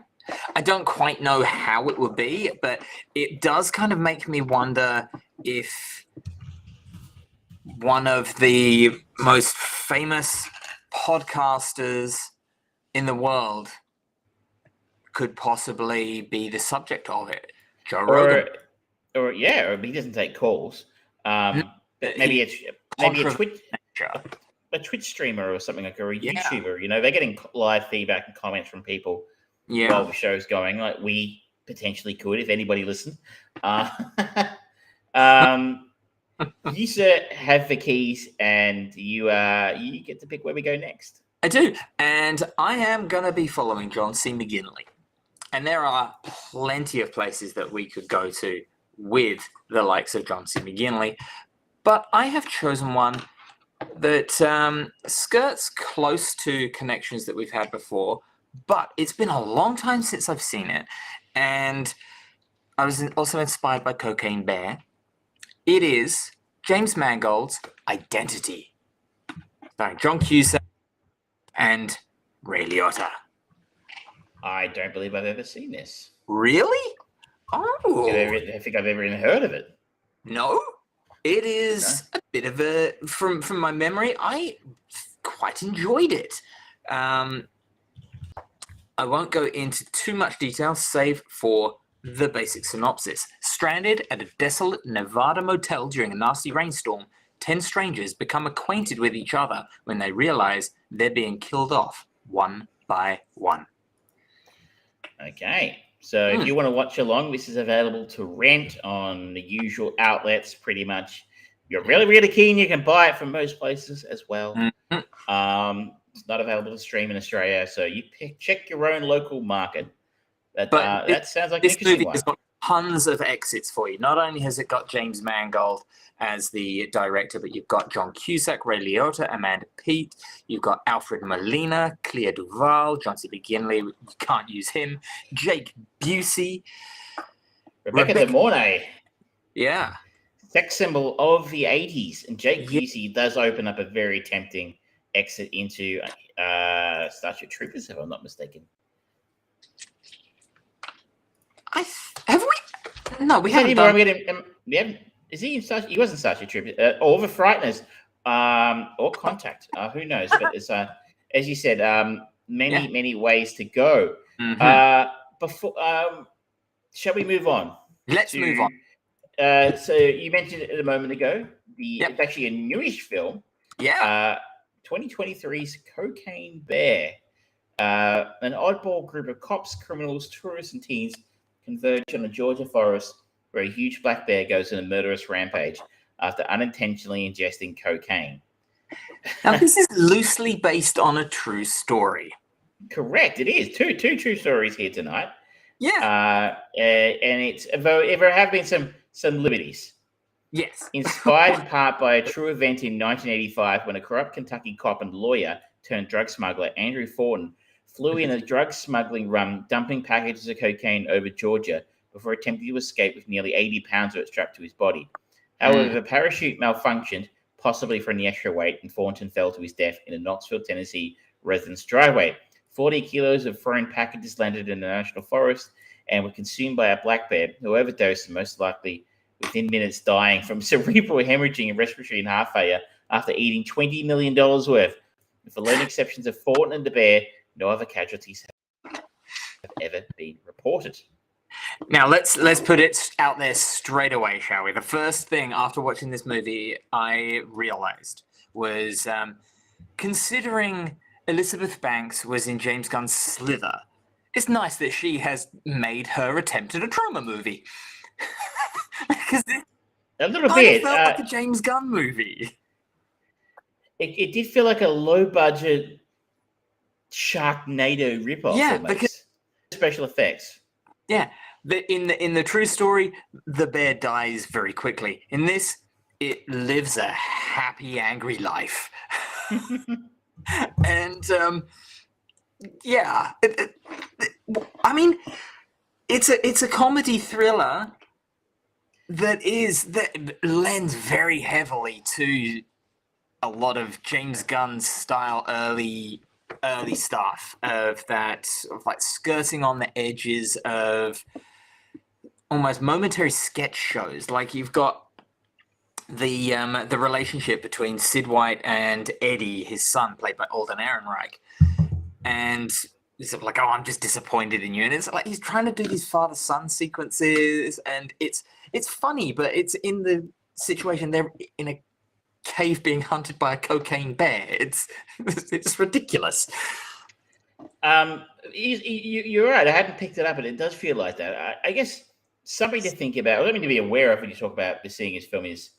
[SPEAKER 1] I don't quite know how it would be, but it does kind of make me wonder if one of the most famous podcasters in the world could possibly be the subject of it? Joe Rogan.
[SPEAKER 2] Or he doesn't take calls. But maybe a Twitch streamer or something like, or a YouTuber. You know, they're getting live feedback and comments from people while the show's going. Like we potentially could, if anybody listened. You sir have the keys, and you get to pick where we go next.
[SPEAKER 1] I do, and I am gonna be following John C. McGinley, and there are plenty of places that we could go to with the likes of John C. McGinley, but I have chosen one that skirts close to connections that we've had before, but it's been a long time since I've seen it, and I was also inspired by Cocaine Bear. It is James Mangold's Identity, starring John Cusack and Ray Liotta.
[SPEAKER 2] I don't believe I've ever seen this.
[SPEAKER 1] Really? Oh.
[SPEAKER 2] I think I've ever even heard of it.
[SPEAKER 1] No? It is a bit of a... From my memory, I quite enjoyed it. I won't go into too much detail, save for the basic synopsis. Stranded at a desolate Nevada motel during a nasty rainstorm, 10 strangers become acquainted with each other when they realize they're being killed off one by one.
[SPEAKER 2] Okay. So if you want to watch along, this is available to rent on the usual outlets, pretty much. If you're really, really keen, you can buy it from most places as well. Mm-hmm. It's not available to stream in Australia, so you check your own local market. That sounds like an interesting one.
[SPEAKER 1] This movie has got tons of exits for you. Not only has it got James Mangold as the director, but you've got John Cusack, Ray Liotta, Amanda Peet. You've got Alfred Molina, Clea Duvall, John C. McGinley. You can't use him. Jake Busey.
[SPEAKER 2] Rebecca De Mornay.
[SPEAKER 1] Yeah.
[SPEAKER 2] Sex symbol of the 80s. And Jake Busey does open up a very tempting exit into Starship Troopers, if I'm not mistaken.
[SPEAKER 1] Have we? No, we haven't.
[SPEAKER 2] Is he in Starship? He wasn't Starship Troopers. Or The Frighteners, or Contact. Who knows? But it's as you said, many ways to go. Mm-hmm. Shall we move on?
[SPEAKER 1] Let's move on.
[SPEAKER 2] So you mentioned it a moment ago. It's actually a newish film.
[SPEAKER 1] Yeah.
[SPEAKER 2] 2023's Cocaine Bear. An oddball group of cops, criminals, tourists, and teens converge on a Georgia forest where a huge black bear goes on a murderous rampage after unintentionally ingesting cocaine.
[SPEAKER 1] Now, this is loosely based on a true story.
[SPEAKER 2] Correct, it is. Two true stories here tonight.
[SPEAKER 1] Yeah.
[SPEAKER 2] And there have been some liberties.
[SPEAKER 1] Yes.
[SPEAKER 2] Inspired in part by a true event in 1985 when a corrupt Kentucky cop and lawyer turned drug smuggler, Andrew Fortin, flew in a drug smuggling run, dumping packages of cocaine over Georgia before attempting to escape with nearly 80 pounds of it strapped to his body. However, the parachute malfunctioned, possibly from the extra weight, and Thornton fell to his death in a Knoxville, Tennessee residence driveway. 40 kilos of foreign packages landed in the national forest and were consumed by a black bear who overdosed and most likely within minutes dying from cerebral hemorrhaging and respiratory and heart failure after eating $20 million worth. With the lone exceptions of Thornton and the bear, no other casualties have ever been reported.
[SPEAKER 1] Now, let's put it out there straight away, shall we? The first thing after watching this movie I realized was considering Elizabeth Banks was in James Gunn's Slither, it's nice that she has made her attempt at a trauma movie. Because
[SPEAKER 2] a little bit
[SPEAKER 1] felt like a James Gunn movie.
[SPEAKER 2] It did feel like a low-budget Sharknado ripoff.
[SPEAKER 1] Yeah, because
[SPEAKER 2] special effects.
[SPEAKER 1] Yeah, in the true story, the bear dies very quickly. In this, it lives a happy, angry life. And I mean, it's a comedy thriller that lends very heavily to a lot of James Gunn style early stuff of like skirting on the edges of almost momentary sketch shows. Like you've got the relationship between Sid White and Eddie, his son, played by Alden Ehrenreich, and he's sort of like, "Oh, I'm just disappointed in you," and it's like he's trying to do these father-son sequences, and it's funny, but it's in the situation they're in a cave being hunted by a cocaine bear. It's ridiculous.
[SPEAKER 2] You're right. I hadn't picked it up, and it does feel like that. I guess something to think about, something to be aware of when you talk about seeing his film is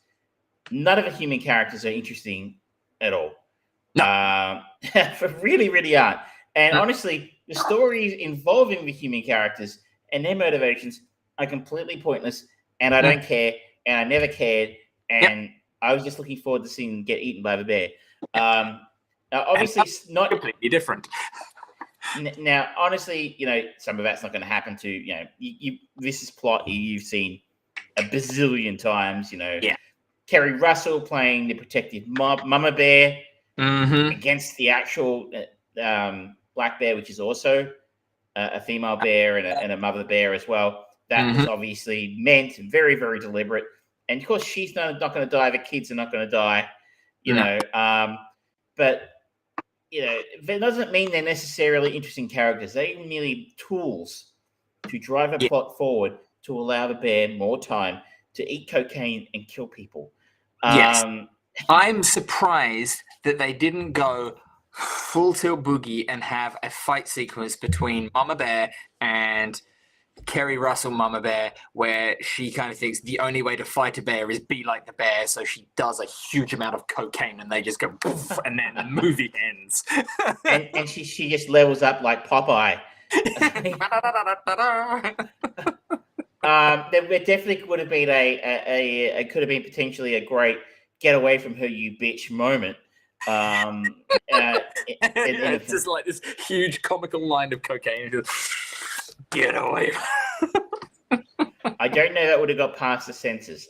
[SPEAKER 2] none of the human characters are interesting at all.
[SPEAKER 1] No.
[SPEAKER 2] Really, really aren't. And
[SPEAKER 1] No.
[SPEAKER 2] honestly, the stories involving the human characters and their motivations are completely pointless, and I don't care, and I never cared, and I was just looking forward to seeing them get eaten by the bear. Obviously, not
[SPEAKER 1] completely different.
[SPEAKER 2] Now, honestly, some of that's not going to happen to this is plot you've seen a bazillion times. Kerry Russell playing the protective mama bear against the actual black bear, which is also a female bear and a mother bear as well. That was obviously meant, very, very deliberate. And of course, she's not going to die. The kids are not going to die. But that doesn't mean they're necessarily interesting characters. They're merely tools to drive a plot forward to allow the bear more time to eat cocaine and kill people.
[SPEAKER 1] Yes. I'm surprised that they didn't go full tilt boogie and have a fight sequence between Mama Bear and Kerry Russell Mama Bear, where she kind of thinks the only way to fight a bear is be like the bear, so she does a huge amount of cocaine and they just go poof, and then the movie ends.
[SPEAKER 2] and she just levels up like Popeye. There definitely would have been it could have been potentially a great get away from her, you bitch moment.
[SPEAKER 1] It's just like this huge comical line of cocaine. Just, get away.
[SPEAKER 2] I don't know that would have got past the censors.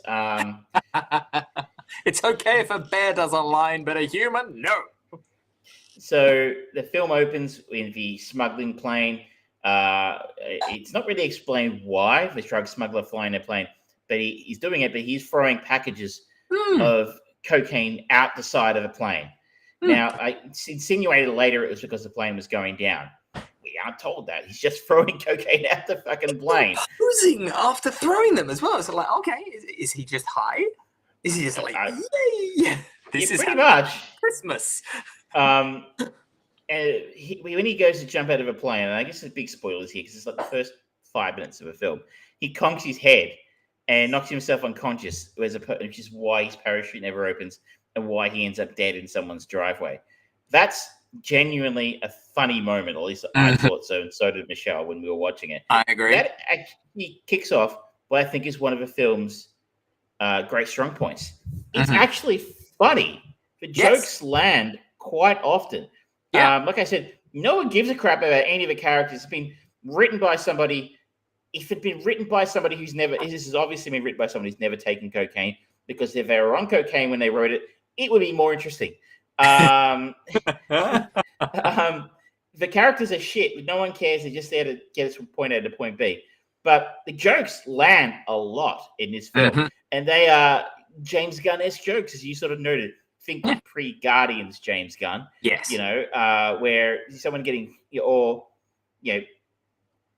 [SPEAKER 1] It's okay if a bear does a line, but a human, no.
[SPEAKER 2] So the film opens in the smuggling plane. It's not really explained why the drug smuggler flying the plane, but he's doing it. But he's throwing packages of cocaine out the side of the plane. Now, it's insinuated later it was because the plane was going down. We aren't told that. He's just throwing cocaine out the fucking plane.
[SPEAKER 1] Posing after throwing them as well. So like, okay, is he just high? Is he just like, yay? This is
[SPEAKER 2] pretty much
[SPEAKER 1] Christmas.
[SPEAKER 2] And when he goes to jump out of a plane, and I guess there's big spoilers here because it's like the first 5 minutes of a film, he conks his head and knocks himself unconscious, which is why his parachute never opens and why he ends up dead in someone's driveway. That's genuinely a funny moment, at least I thought so, and so did Michelle when we were watching it.
[SPEAKER 1] I agree.
[SPEAKER 2] That actually kicks off what I think is one of the film's great strong points. It's actually funny. The jokes land quite often. Like I said, no one gives a crap about any of the characters. It's been written by somebody. If it'd been written by somebody who's never, this has obviously been written by somebody who's never taken cocaine, because if they were on cocaine when they wrote it, it would be more interesting. The characters are shit. No one cares. They're just there to get us from point A to point B. But the jokes land a lot in this film. And they are James Gunn-esque jokes, as you sort of noted. Think pre-Guardians James Gunn.
[SPEAKER 1] Yes.
[SPEAKER 2] Where someone getting,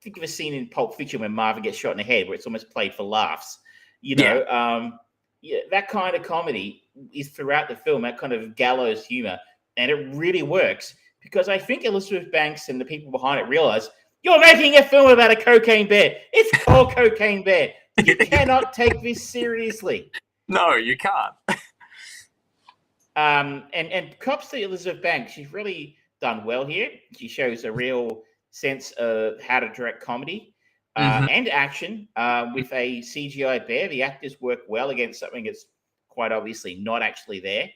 [SPEAKER 2] think of a scene in Pulp Fiction where Marvin gets shot in the head, where it's almost played for laughs. That kind of comedy is throughout the film, that kind of gallows humor, and it really works because I think Elizabeth Banks and the people behind it realize you're making a film about a cocaine bear. It's called Cocaine Bear. You cannot take this seriously.
[SPEAKER 1] No, you can't.
[SPEAKER 2] And props to Elizabeth Banks. She's really done well here. She shows a real sense of how to direct comedy and action with a CGI bear. The actors work well against something that's quite obviously not actually there.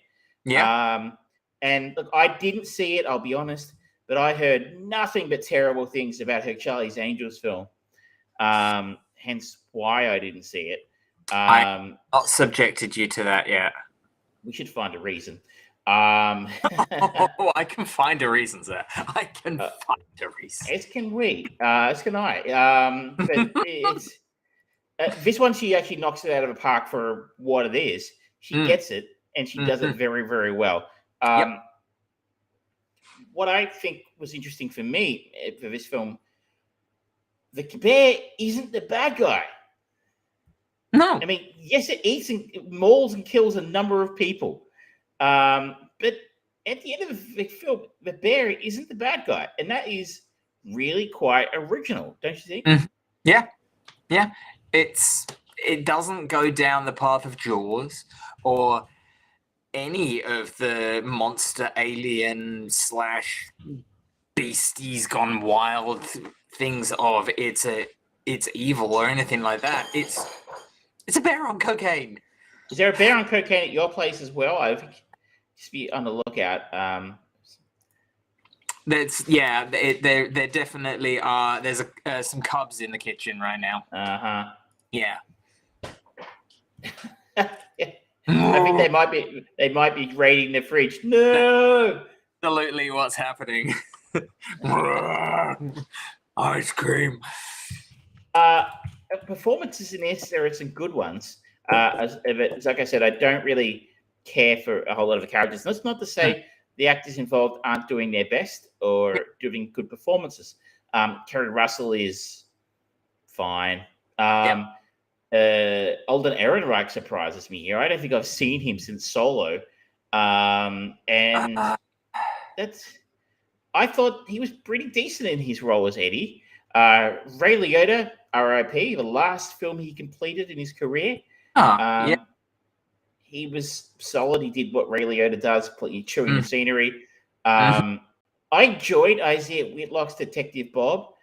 [SPEAKER 2] And look, I didn't see it, I'll be honest, but I heard nothing but terrible things about her Charlie's Angels film. Hence why I didn't see it.
[SPEAKER 1] I've not subjected you to that yet.
[SPEAKER 2] We should find a reason.
[SPEAKER 1] I can find a reason, sir. I can find a reason.
[SPEAKER 2] As can we. As can I. But it's this one, she actually knocks it out of the park for what it is. She gets it, and she does it very, very well. what I think was interesting for me for this film, the bear isn't the bad guy.
[SPEAKER 1] No.
[SPEAKER 2] I mean, yes, it eats and mauls and kills a number of people. But at the end of the film, the bear isn't the bad guy. And that is really quite original, don't you think?
[SPEAKER 1] Yeah. Yeah. It doesn't go down the path of Jaws or any of the monster alien / beasties gone wild things of it's evil or anything like that. It's a bear on cocaine.
[SPEAKER 2] Is there a bear on cocaine at your place as well? I think just be on the lookout.
[SPEAKER 1] There definitely are. There's some cubs in the kitchen right now. Yeah.
[SPEAKER 2] I think they might be raiding the fridge. No,
[SPEAKER 1] absolutely, what's happening? Ice cream.
[SPEAKER 2] Performances in this, there are some good ones. Like I said, I don't really care for a whole lot of the characters. That's not to say the actors involved aren't doing their best or doing good performances. Kerry Russell is fine. Alden Ehrenreich surprises me here. I don't think I've seen him since Solo. And I thought he was pretty decent in his role as Eddie. Ray Liotta, R.I.P., the last film he completed in his career. He was solid. He did what Ray Liotta does, chewing the scenery. I enjoyed Isaiah Whitlock's Detective Bob.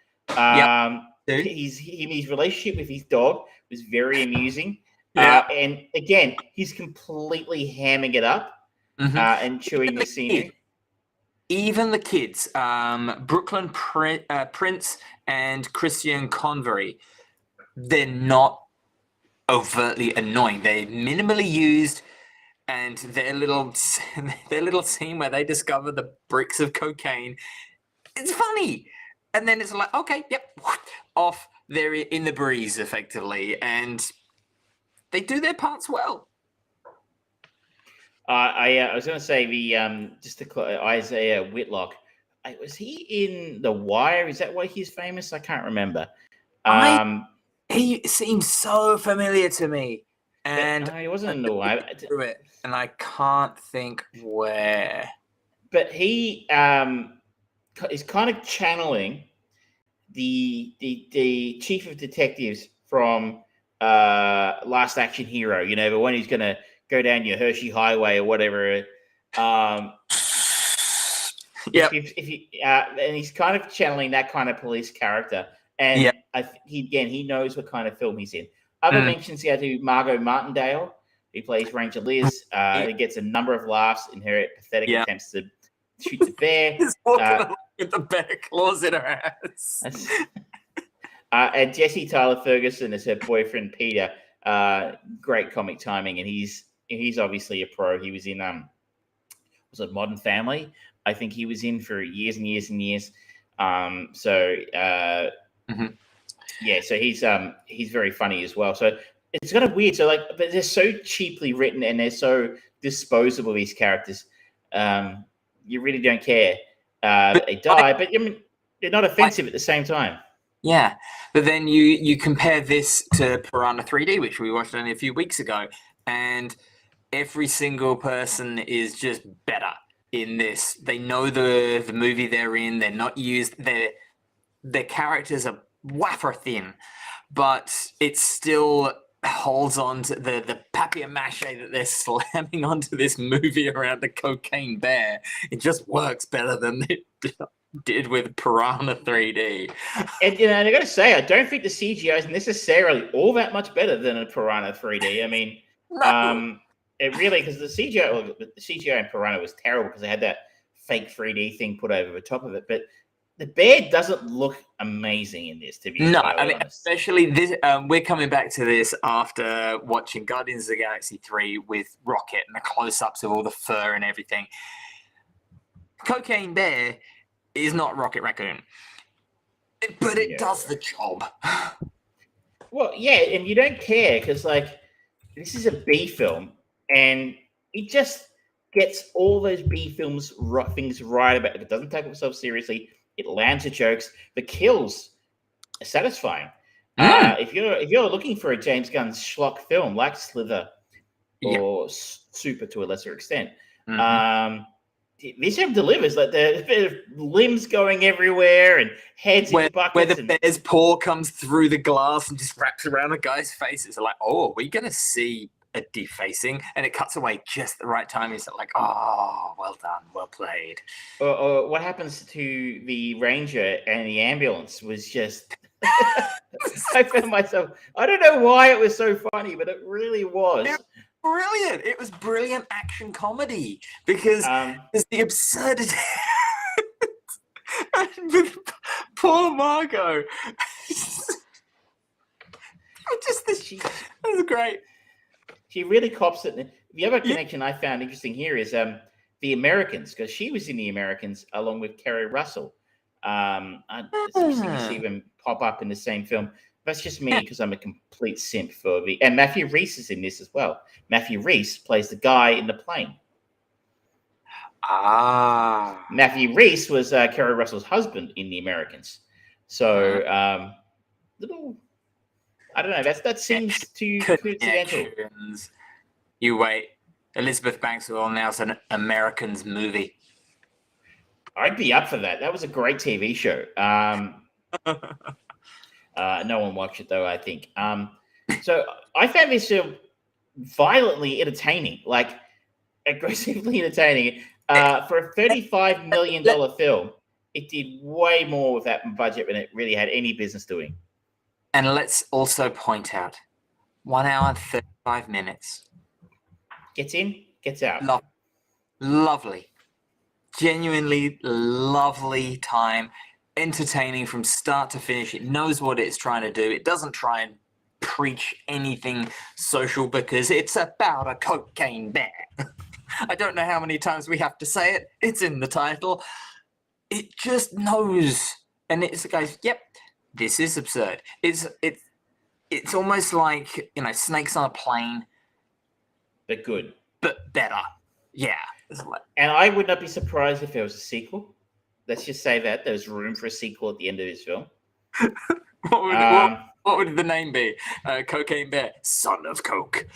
[SPEAKER 2] His relationship with his dog was very amusing. And again, he's completely hamming it up and chewing the scenery.
[SPEAKER 1] Even the kids, Brooklyn Prince and Christian Convery, they're not overtly annoying. They're minimally used, and their little scene where they discover the bricks of cocaine, it's funny. And then it's like, okay, yep, off. They're in the breeze, effectively, and they do their parts well.
[SPEAKER 2] I was going to say Isaiah Whitlock. Was he in The Wire? Is that why he's famous? I can't remember.
[SPEAKER 1] He seems so familiar to me, and
[SPEAKER 2] he wasn't in The Wire.
[SPEAKER 1] And I can't think where.
[SPEAKER 2] But he is kind of channeling the chief of detectives from Last Action Hero. You know, the one who's going to go down your Hershey Highway or whatever. And he's kind of channeling that kind of police character. And he knows what kind of film he's in. Other mentions here to Margot Martindale, who plays Ranger Liz. Who gets a number of laughs in her pathetic attempts to shoot the bear.
[SPEAKER 1] He's walking along with the bear claws in her ass.
[SPEAKER 2] And Jesse Tyler Ferguson as her boyfriend Peter. Great comic timing, and he's obviously a pro. He was in was it Modern Family? I think he was in for years and years and years. So he's very funny as well. So it's kind of weird. So but they're so cheaply written and they're so disposable, these characters. You really don't care that they die, but I mean, they're not offensive at the same time.
[SPEAKER 1] Yeah, but then you compare this to Piranha 3D, which we watched only a few weeks ago, and every single person is just better in this. They know the movie they're in. They're not used. Their characters are wafer thin, but it still holds on to the papier-mâché that they're slamming onto this movie around the cocaine bear. It just works better than it did with Piranha 3D.
[SPEAKER 2] And I got to say, I don't think the CGI is necessarily all that much better than a Piranha 3D. I mean, it really, because the CGI in Piranha was terrible because they had that fake 3D thing put over the top of it. But the bear doesn't look amazing in this, to be honest.
[SPEAKER 1] Especially this. We're coming back to this after watching Guardians of the Galaxy 3 with Rocket and the close-ups of all the fur and everything. Cocaine Bear is not Rocket Raccoon, but it does the job.
[SPEAKER 2] Well, yeah, and you don't care because, this is a B film, and it just gets all those B films things right about it. It doesn't take itself seriously. It lands the jokes. The kills are satisfying. If you're looking for a James Gunn schlock film like Slither or Super to a lesser extent, this film delivers. Like the limbs going everywhere and heads in buckets.
[SPEAKER 1] Where the bear's paw comes through the glass and just wraps around a guy's face. It's like, oh, are we going to see a defacing? And it cuts away just the right time. It's like, oh, well done, well played.
[SPEAKER 2] Or what happens to the ranger and the ambulance was just... I found myself... I don't know why it was so funny, but it really was.
[SPEAKER 1] Brilliant. It was brilliant action comedy because there's the absurdity. And with poor Margot. That was great.
[SPEAKER 2] She really cops it. The other connection I found interesting here is the Americans, because she was in the Americans along with Kerry Russell. It's interesting to see them pop up in the same film. That's just me because I'm a complete simp for the... And Matthew Rhys is in this as well. Matthew Rhys plays the guy in the plane. Matthew Rhys was Kerry Russell's husband in The Americans. So, little... I don't know. That seems too coincidental.
[SPEAKER 1] You wait. Elizabeth Banks will announce an Americans movie.
[SPEAKER 2] I'd be up for that. That was a great TV show. No one watched it though, I think. So I found this violently entertaining, like aggressively entertaining. For a $35 million film, it did way more with that budget than it really had any business doing.
[SPEAKER 1] And let's also point out, 1 hour and 35 minutes.
[SPEAKER 2] Gets in, gets out.
[SPEAKER 1] Lovely. Genuinely lovely time. Entertaining from start to finish. It knows what it's trying to do. It doesn't try and preach anything social because it's about a cocaine bear. I don't know how many times we have to say it. It's in the title. It just knows. And it's goes, yep, this is absurd. It's almost like, snakes on a plane.
[SPEAKER 2] But good.
[SPEAKER 1] But better. Yeah.
[SPEAKER 2] And I would not be surprised if there was a sequel. Let's just say that there's room for a sequel at the end of this film.
[SPEAKER 1] What would the name be? Cocaine Bear, son of coke.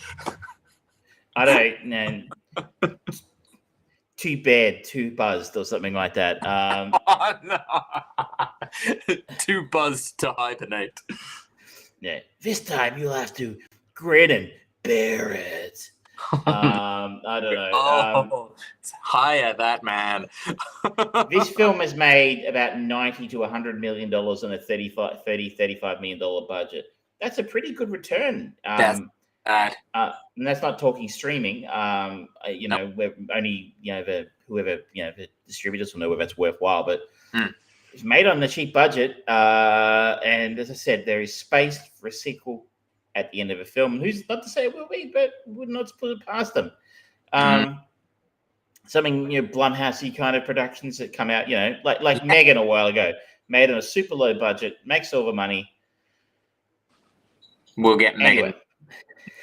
[SPEAKER 2] I don't know. Too bad, too buzzed, or something like that.
[SPEAKER 1] No. Too buzzed to hibernate.
[SPEAKER 2] Yeah. This time you'll have to grin and bear it. I don't know.
[SPEAKER 1] Hire that man.
[SPEAKER 2] This film has made about $90 to $100 million on a $35 million budget. That's a pretty good return.
[SPEAKER 1] That's bad.
[SPEAKER 2] And that's not talking streaming. We're only, the distributors will know whether that's worthwhile, but it's made on a cheap budget. And as I said, there is space for a sequel at the end of a film. Who's not to say it will be, but would not put it past them. Something, Blumhousey kind of productions that come out, like Megan a while ago, made on a super low budget, makes all the money.
[SPEAKER 1] We'll get
[SPEAKER 2] anyway.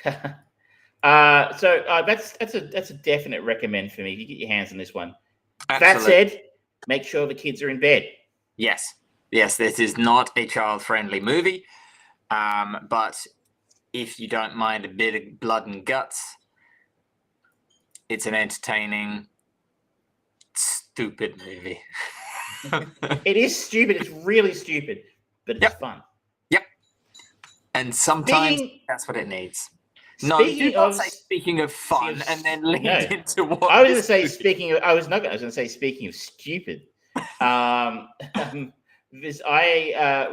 [SPEAKER 1] Megan.
[SPEAKER 2] That's a definite recommend for me. If you get your hands on this one. Absolutely. That said, make sure the kids are in bed.
[SPEAKER 1] Yes, this is not a child-friendly movie, but if you don't mind a bit of blood and guts, it's an entertaining, stupid movie.
[SPEAKER 2] It is stupid. It's really stupid, but it's fun.
[SPEAKER 1] Yep. And sometimes that's what it needs. No, you don't say speaking of fun and then link into what
[SPEAKER 2] I was going to say. We're going to say stupid. We're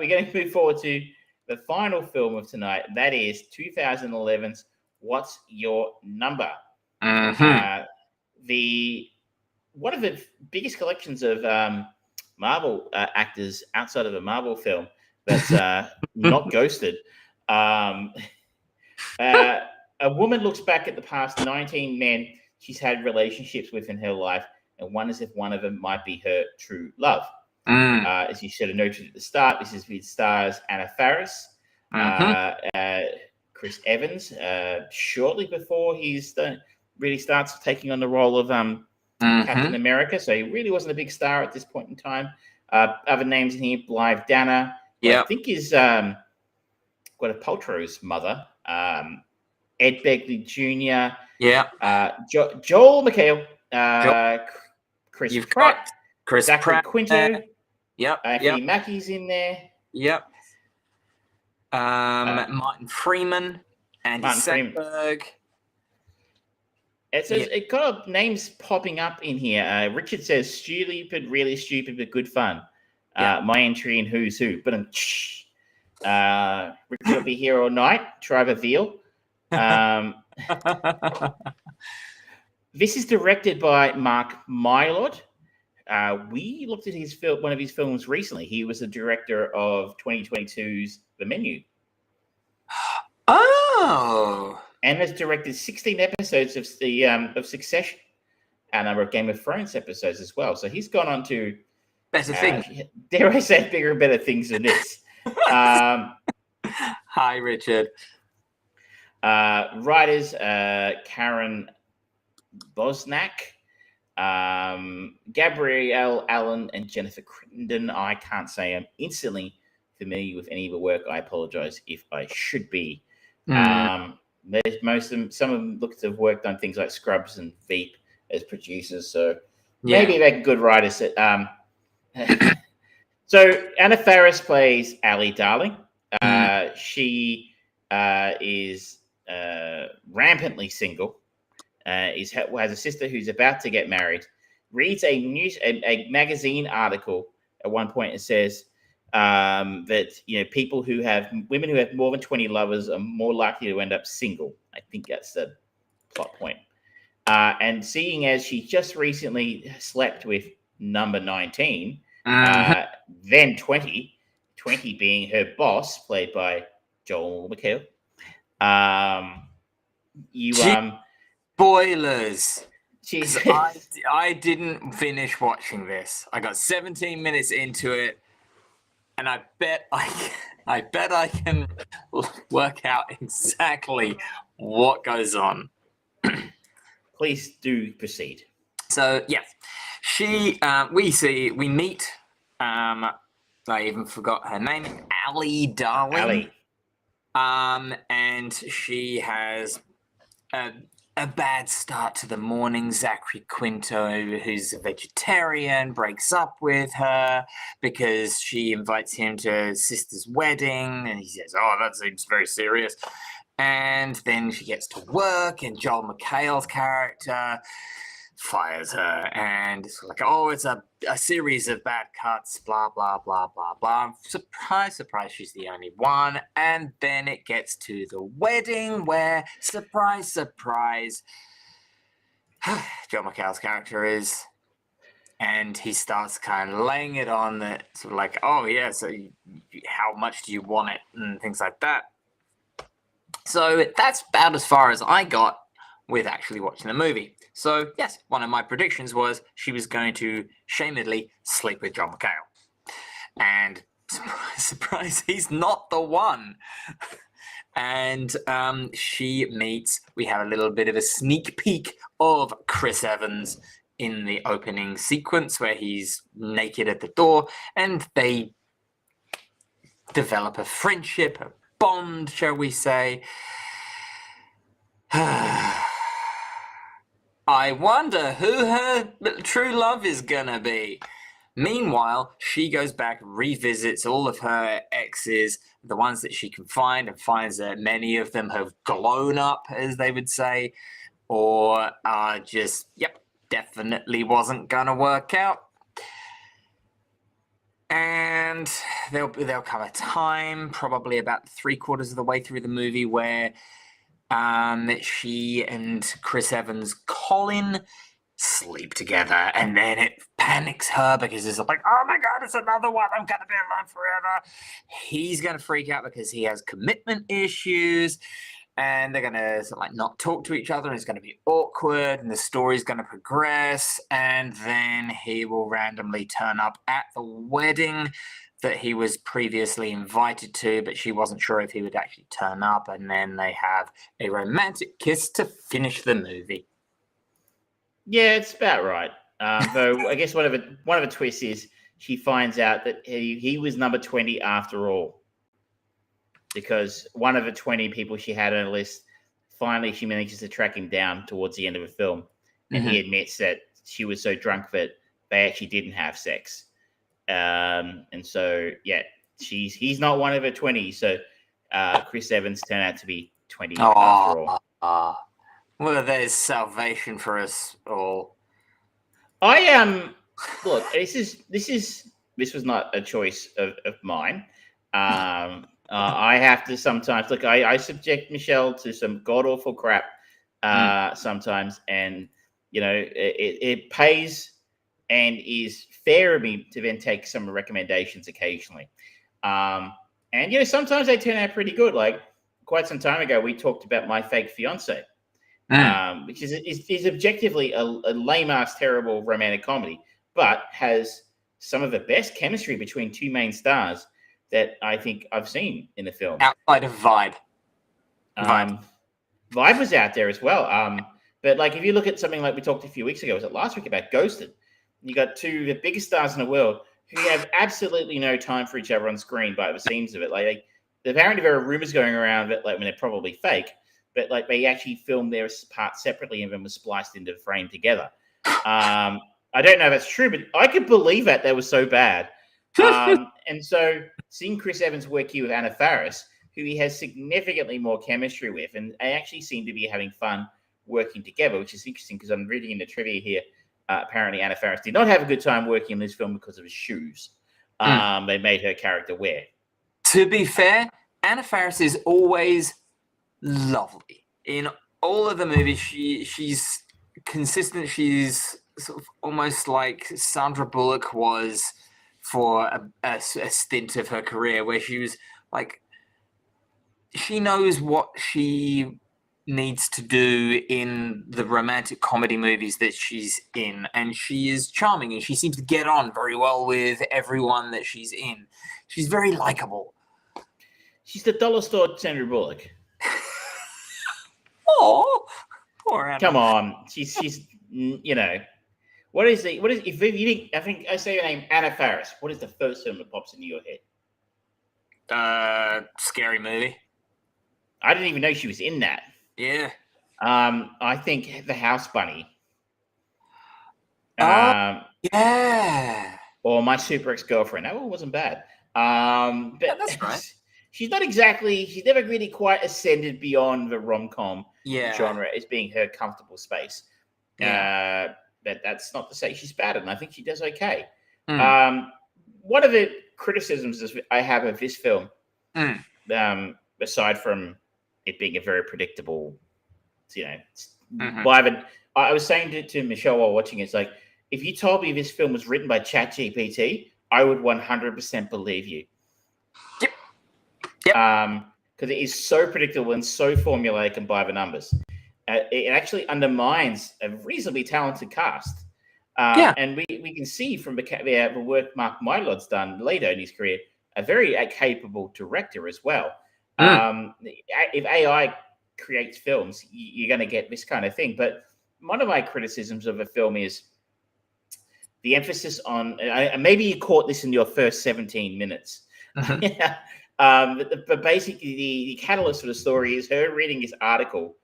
[SPEAKER 2] going to move forward to the final film of tonight. That is 2011's What's Your Number?
[SPEAKER 1] Mm-hmm.
[SPEAKER 2] One of the biggest collections of Marvel actors outside of a Marvel film that's not ghosted. A woman looks back at the past 19 men she's had relationships with in her life and wonders if one of them might be her true love. As you should have noted at the start, this is with stars Anna Faris, Chris Evans, shortly before his really starts taking on the role of Captain America. So he really wasn't a big star at this point in time. Other names in here: Blythe Danner, who I think is Gwyneth Paltrow's mother. Ed Begley Jr. Joel McHale, Chris
[SPEAKER 1] You've
[SPEAKER 2] Pratt,
[SPEAKER 1] got Chris
[SPEAKER 2] Zachary
[SPEAKER 1] Pratt
[SPEAKER 2] Quinto.
[SPEAKER 1] Yep.
[SPEAKER 2] Anthony Mackie's in there.
[SPEAKER 1] Yep. Martin Freeman, Andy Samberg.
[SPEAKER 2] It got names popping up in here. Richard says, "Stupid, really stupid, but good fun." My entry in Who's Who. But Richard will be here all night. Trevor Veal. This is directed by Mark Mylod. We looked at one of his films recently. He was the director of 2022's The Menu.
[SPEAKER 1] Oh.
[SPEAKER 2] And has directed 16 episodes of Succession, and a number of Game of Thrones episodes as well. So he's gone on to
[SPEAKER 1] better things.
[SPEAKER 2] Dare I say, bigger and better things than this.
[SPEAKER 1] Hi, Richard.
[SPEAKER 2] Writers Karen Bosnack, Gabrielle Allen, and Jennifer Crittenden. I can't say I'm instantly familiar with any of the work. I apologize if I should be. There's some of them look to have worked on things like Scrubs and Veep as producers, so maybe they're good writers. So Anna Faris plays Allie Darling. She is rampantly single. Has a sister who's about to get married. Reads a magazine article at one point. It says that women who have more than 20 lovers are more likely to end up single. I think that's the plot point. And seeing as she just recently slept with number 19, then 20 being her boss, played by Joel McHale.
[SPEAKER 1] Spoilers. I didn't finish watching this. I got 17 minutes into it. And I bet I can work out exactly what goes on.
[SPEAKER 2] Please do proceed.
[SPEAKER 1] So yes, we meet. I even forgot her name, Allie Darling. And she has a bad start to the morning. Zachary Quinto, who's a vegetarian, breaks up with her because she invites him to her sister's wedding, and he says, "Oh, that seems very serious." And then she gets to work, and Joel McHale's character fires her, and it's like, "Oh, it's a series of bad cuts, blah blah blah blah blah." Surprise, she's the only one. And then it gets to the wedding, where surprise, Joel McHale's character is, and he starts kind of laying it on that, sort of like, "Oh yeah, so how much do you want it?" and things like that. So that's about as far as I got with actually watching the movie. So yes, one of my predictions was she was going to shamedly sleep with John McHale. And surprise, he's not the one. And we have a little bit of a sneak peek of Chris Evans in the opening sequence where he's naked at the door, and they develop a friendship, a bond, shall we say. I wonder who her true love is gonna be. Meanwhile, she goes back, revisits all of her exes, the ones that she can find, and finds that many of them have blown up, as they would say, or are just, definitely wasn't gonna work out. And there'll come a time, probably about 3/4 of the way through the movie, where she and Chris Evans' Colin sleep together, and then it panics her because it's like, "Oh my god, it's another one, I'm gonna be alone forever." He's gonna freak out because he has commitment issues, and they're gonna sort of like not talk to each other, and it's gonna be awkward, and the story's gonna progress, and then he will randomly turn up at the wedding that he was previously invited to, but she wasn't sure if he would actually turn up, and then they have a romantic kiss to finish the movie.
[SPEAKER 2] Yeah, it's about right. Though I guess one of the twists is she finds out that he was number 20 after all, because one of the 20 people she had on her list, finally she manages to track him down towards the end of the film, and he admits that she was so drunk that they actually didn't have sex. And so yeah, he's not one of her 20. So Chris Evans turned out to be 20 after all.
[SPEAKER 1] Well, there's salvation for us all.
[SPEAKER 2] I am. Look, this was not a choice of mine. I have to sometimes look. I subject Michelle to some god awful crap sometimes, and it pays and is fair of me to then take some recommendations occasionally. And sometimes they turn out pretty good. Like quite some time ago, we talked about My Fake Fiance. Which is objectively a lame-ass, terrible romantic comedy, but has some of the best chemistry between two main stars that I think I've seen in the film.
[SPEAKER 1] Outside of Vibe.
[SPEAKER 2] Vibe was out there as well. But like if you look at something like we talked a few weeks ago, was it last week, about Ghosted? You got two of the biggest stars in the world who have absolutely no time for each other on screen by the seams of it. Like apparently there are rumors going around that like when they're probably fake, but like they actually filmed their parts separately and then was spliced into the frame together. I don't know if that's true, but I could believe that they were so bad. And so seeing Chris Evans work here with Anna Faris, who he has significantly more chemistry with, and they actually seem to be having fun working together, which is interesting because I'm reading in the trivia here. Apparently Anna Faris did not have a good time working in this film because of his shoes. They made her character wear.
[SPEAKER 1] To be fair, Anna Faris is always lovely in all of the movies. She's consistent. She's sort of almost like Sandra Bullock was for a stint of her career, where she was like, she knows what she needs to do in the romantic comedy movies that she's in, and she is charming, and she seems to get on very well with everyone that she's in. She's very likable.
[SPEAKER 2] She's the dollar store Sandra Bullock.
[SPEAKER 1] Oh, poor Anna.
[SPEAKER 2] Come on, she's what is if you think, I think I say her name Anna Faris, what is the first film that pops into your head?
[SPEAKER 1] Scary Movie.
[SPEAKER 2] I didn't even know she was in that.
[SPEAKER 1] Yeah.
[SPEAKER 2] I think The House Bunny.
[SPEAKER 1] Yeah.
[SPEAKER 2] Or My Super Ex-Girlfriend. That one wasn't bad. But
[SPEAKER 1] yeah, that's right.
[SPEAKER 2] She's never really quite ascended beyond the rom-com genre as being her comfortable space.
[SPEAKER 1] Yeah.
[SPEAKER 2] But that's not to say she's bad, and I think she does okay. One of the criticisms I have of this film, aside from it being a very predictable, vibe, I was saying to Michelle while watching it, it's like, if you told me this film was written by ChatGPT, I would 100% believe you.
[SPEAKER 1] Yep.
[SPEAKER 2] Because it is so predictable and so formulaic and by the numbers. It actually undermines a reasonably talented cast. And we can see from the work Mark Mylod's done later in his career, a very capable director as well. If AI creates films, you're going to get this kind of thing. But one of my criticisms of a film is the emphasis on, maybe you caught this in your first 17 minutes. But basically the catalyst for the story is her reading this article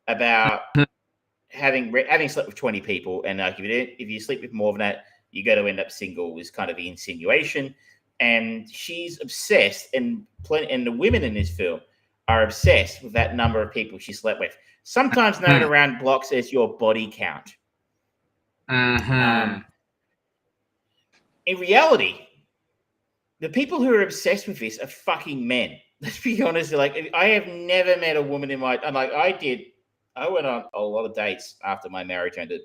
[SPEAKER 2] about having slept with 20 people, and if you sleep with more than that, you're going to end up single, is kind of the insinuation. And she's obsessed, and the women in this film are obsessed with that number of people she slept with, sometimes known around blocks as your body count. In reality, the people who are obsessed with this are fucking men. Let's be honest. Like, I have never met a woman I went on a lot of dates after my marriage ended.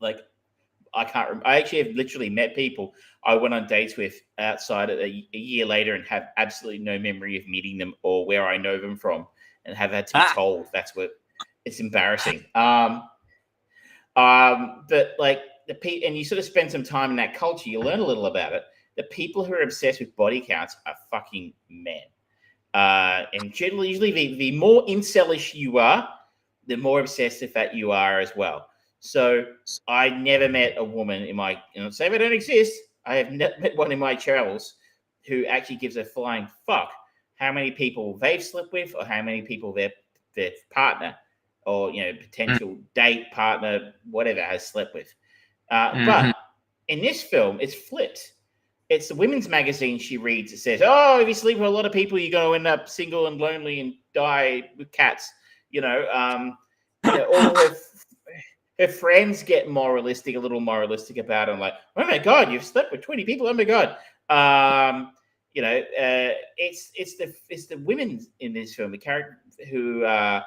[SPEAKER 2] Like, I can't remember. I actually have literally met people I went on dates with outside a year later and have absolutely no memory of meeting them or where I know them from, and have had to be told that's what. It's embarrassing. But like and you sort of spend some time in that culture, you learn a little about it. The people who are obsessed with body counts are fucking men. And usually the more incelish you are, the more obsessed with that you are as well. So I never met a woman in my, say they don't exist. I have never met one in my travels who actually gives a flying fuck how many people they've slept with or how many people their partner or potential date partner, whatever, has slept with. But in this film, it's flipped. It's the women's magazine she reads. It says, "Oh, if you sleep with a lot of people, you're going to end up single and lonely and die with cats." All her friends get a little moralistic about it. I'm like, "Oh my god, you've slept with 20 people! Oh my god!" It's the women in this film, the character who are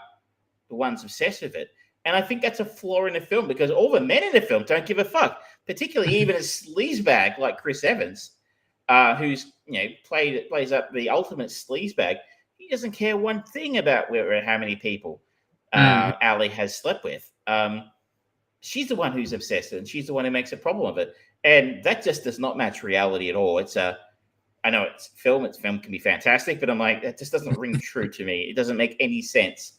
[SPEAKER 2] the ones obsessed with it. And I think that's a flaw in the film because all the men in the film don't give a fuck, particularly even a sleazebag like Chris Evans, who's plays up the ultimate sleazebag. He doesn't care one thing about how many people Ali has slept with. She's the one who's obsessed, and she's the one who makes a problem of it. And that just does not match reality at all. I know it's film can be fantastic, but I'm like, that just doesn't ring true to me. It doesn't make any sense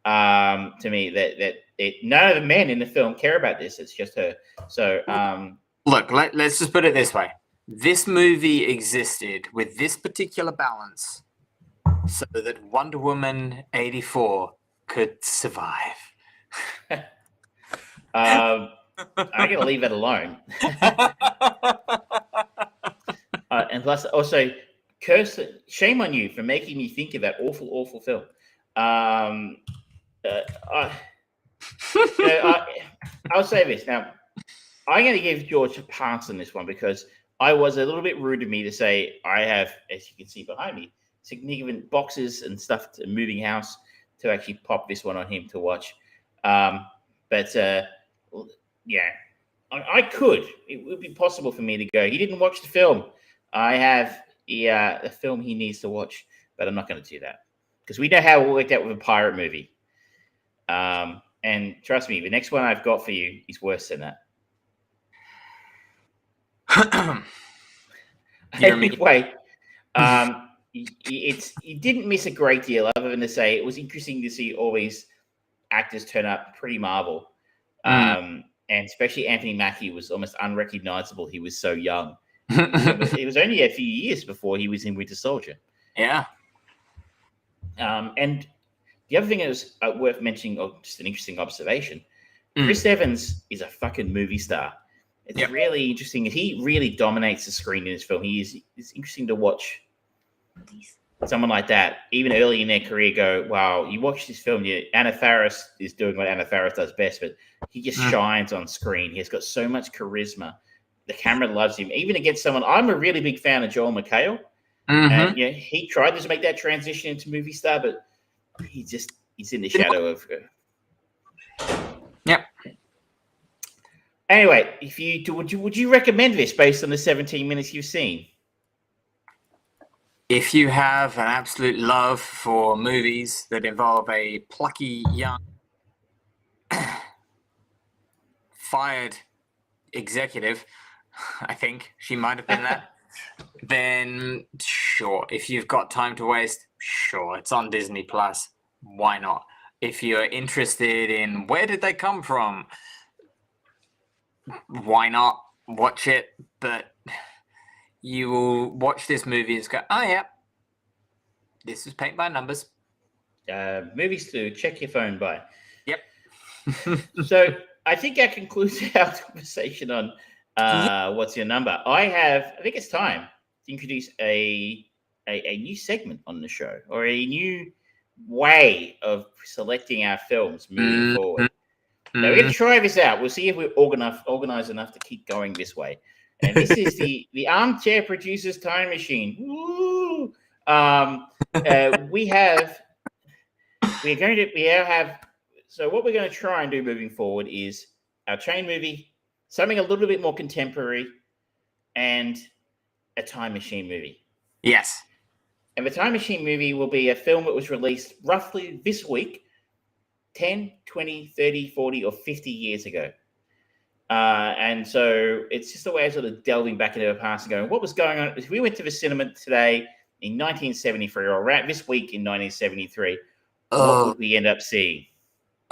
[SPEAKER 2] to me that none of the men in the film care about this. It's just her. So
[SPEAKER 1] look, let's just put it this way. This movie existed with this particular balance so that Wonder Woman 84 could survive.
[SPEAKER 2] I'm going to leave that alone. And plus, also, shame on you for making me think of that awful, awful film. I'll say this. Now, I'm going to give George a pass on this one because I was a little bit rude of me to say I have, as you can see behind me, significant boxes and stuff to moving house to actually pop this one on him to watch. But yeah, I could. It would be possible for me to go. He didn't watch the film. I have the film he needs to watch, but I'm not going to do that because we know how it worked out with a pirate movie. And trust me, the next one I've got for you is worse than that. Anyway, you didn't miss a great deal other than to say it was interesting to see all these actors turn up pretty Marvel. And especially Anthony Mackie was almost unrecognizable. He was so young. It was only a few years before he was in Winter Soldier.
[SPEAKER 1] Yeah.
[SPEAKER 2] And the other thing that was worth mentioning, or just an interesting observation, Chris Evans is a fucking movie star. It's really interesting. He really dominates the screen in this film. It's interesting to watch someone like that, even early in their career, go, wow, you watch this film, Anna Faris is doing what Anna Faris does best, but he just shines on screen. He's got so much charisma. The camera loves him. Even against someone, I'm a really big fan of Joel McHale. And he tried to make that transition into movie star, but he's in the shadow of her.
[SPEAKER 1] Yep.
[SPEAKER 2] Anyway, would you recommend this based on the 17 minutes you've seen?
[SPEAKER 1] If you have an absolute love for movies that involve a plucky young fired executive, I think she might have been that, then sure. If you've got time to waste, sure, it's on Disney Plus. Why not? If you're interested in where did they come from, why not watch it? But you will watch this movie and go, oh yeah, this is paint by numbers.
[SPEAKER 2] Movies to check your phone by.
[SPEAKER 1] Yep.
[SPEAKER 2] So I think that concludes our conversation on what's your number. I think it's time to introduce a new segment on the show, or a new way of selecting our films moving forward. Now we're going to try this out. We'll see if we're organized enough to keep going this way. And this is the Armchair Producers Time Machine. Woo! So what we're going to try and do moving forward is our train movie, something a little bit more contemporary, and a time machine movie.
[SPEAKER 1] Yes.
[SPEAKER 2] And the time machine movie will be a film that was released roughly this week, 10, 20, 30, 40, or 50 years ago. And so it's just a way of sort of delving back into the past and going, what was going on? If we went to the cinema today in 1973, or around this week in 1973, what would we end up seeing?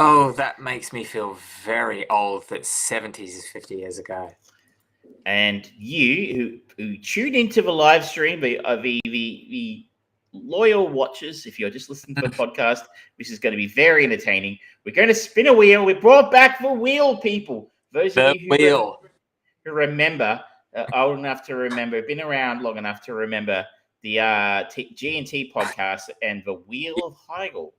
[SPEAKER 1] Oh, that makes me feel very old that 70s is 50 years ago.
[SPEAKER 2] And you who tuned into the live stream, the loyal watchers, if you're just listening to the podcast, this is going to be very entertaining. We're going to spin a wheel. We brought back the wheel, people. Those of
[SPEAKER 1] The
[SPEAKER 2] you
[SPEAKER 1] wheel.
[SPEAKER 2] who remember, old enough to remember, been around long enough to remember the G&T podcast and the Wheel of Heigl.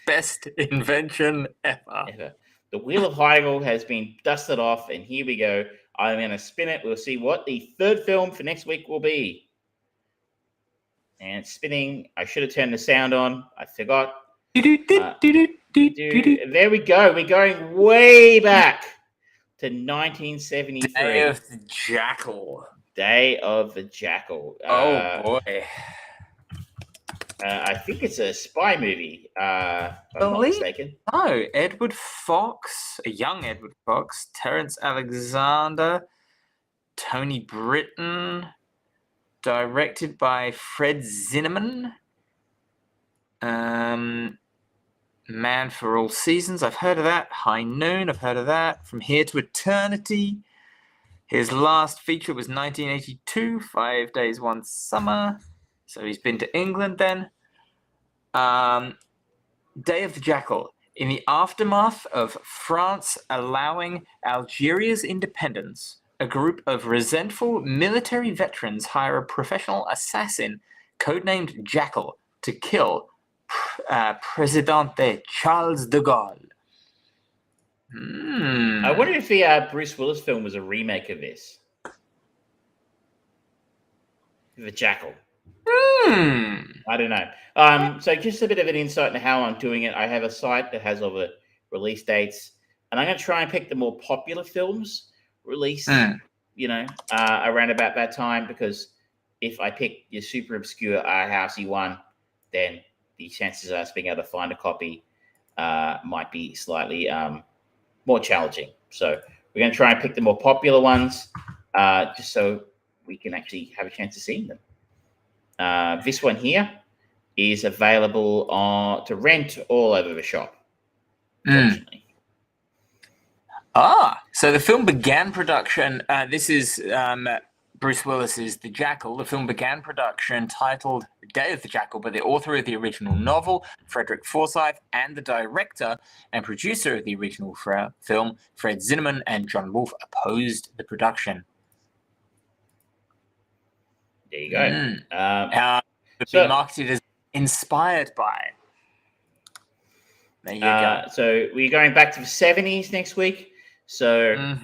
[SPEAKER 1] Best invention ever.
[SPEAKER 2] The Wheel of Heigl has been dusted off, and here we go. I'm going to spin it. We'll see what the third film for next week will be. And it's spinning. I should have turned the sound on. I forgot. There we go. We're going way back to 1973.
[SPEAKER 1] Day of the Jackal.
[SPEAKER 2] Day of the Jackal.
[SPEAKER 1] Oh, boy.
[SPEAKER 2] I think it's a spy movie, if I'm not mistaken.
[SPEAKER 1] No, Edward Fox, a young Edward Fox, Terence Alexander, Tony Britton, directed by Fred Zinnemann. Man for All Seasons, I've heard of that. High Noon, I've heard of that. From Here to Eternity. His last feature was 1982, 5 Days, One Summer. So he's been to England then. Day of the Jackal. In the aftermath of France allowing Algeria's independence, a group of resentful military veterans hire a professional assassin codenamed Jackal to kill Presidente Charles de Gaulle.
[SPEAKER 2] I wonder if the Bruce Willis film was a remake of this. The Jackal. I don't know. So just a bit of an insight into how I'm doing it. I have a site that has all the release dates, and I'm going to try and pick the more popular films released, around about that time, because if I pick your super obscure housey one, then the chances of us being able to find a copy might be slightly more challenging. So we're going to try and pick the more popular ones, just so we can actually have a chance of seeing them. This one here is available to rent all over the shop.
[SPEAKER 1] So the film began production. This is Bruce Willis's The Jackal. The film began production titled Day of the Jackal by the author of the original novel, Frederick Forsyth, and the director and producer of the original film, Fred Zinnemann and John Wolfe, opposed the production.
[SPEAKER 2] There you go.
[SPEAKER 1] Be marketed as inspired by. There you go.
[SPEAKER 2] So we're going back to the 70s next week. So I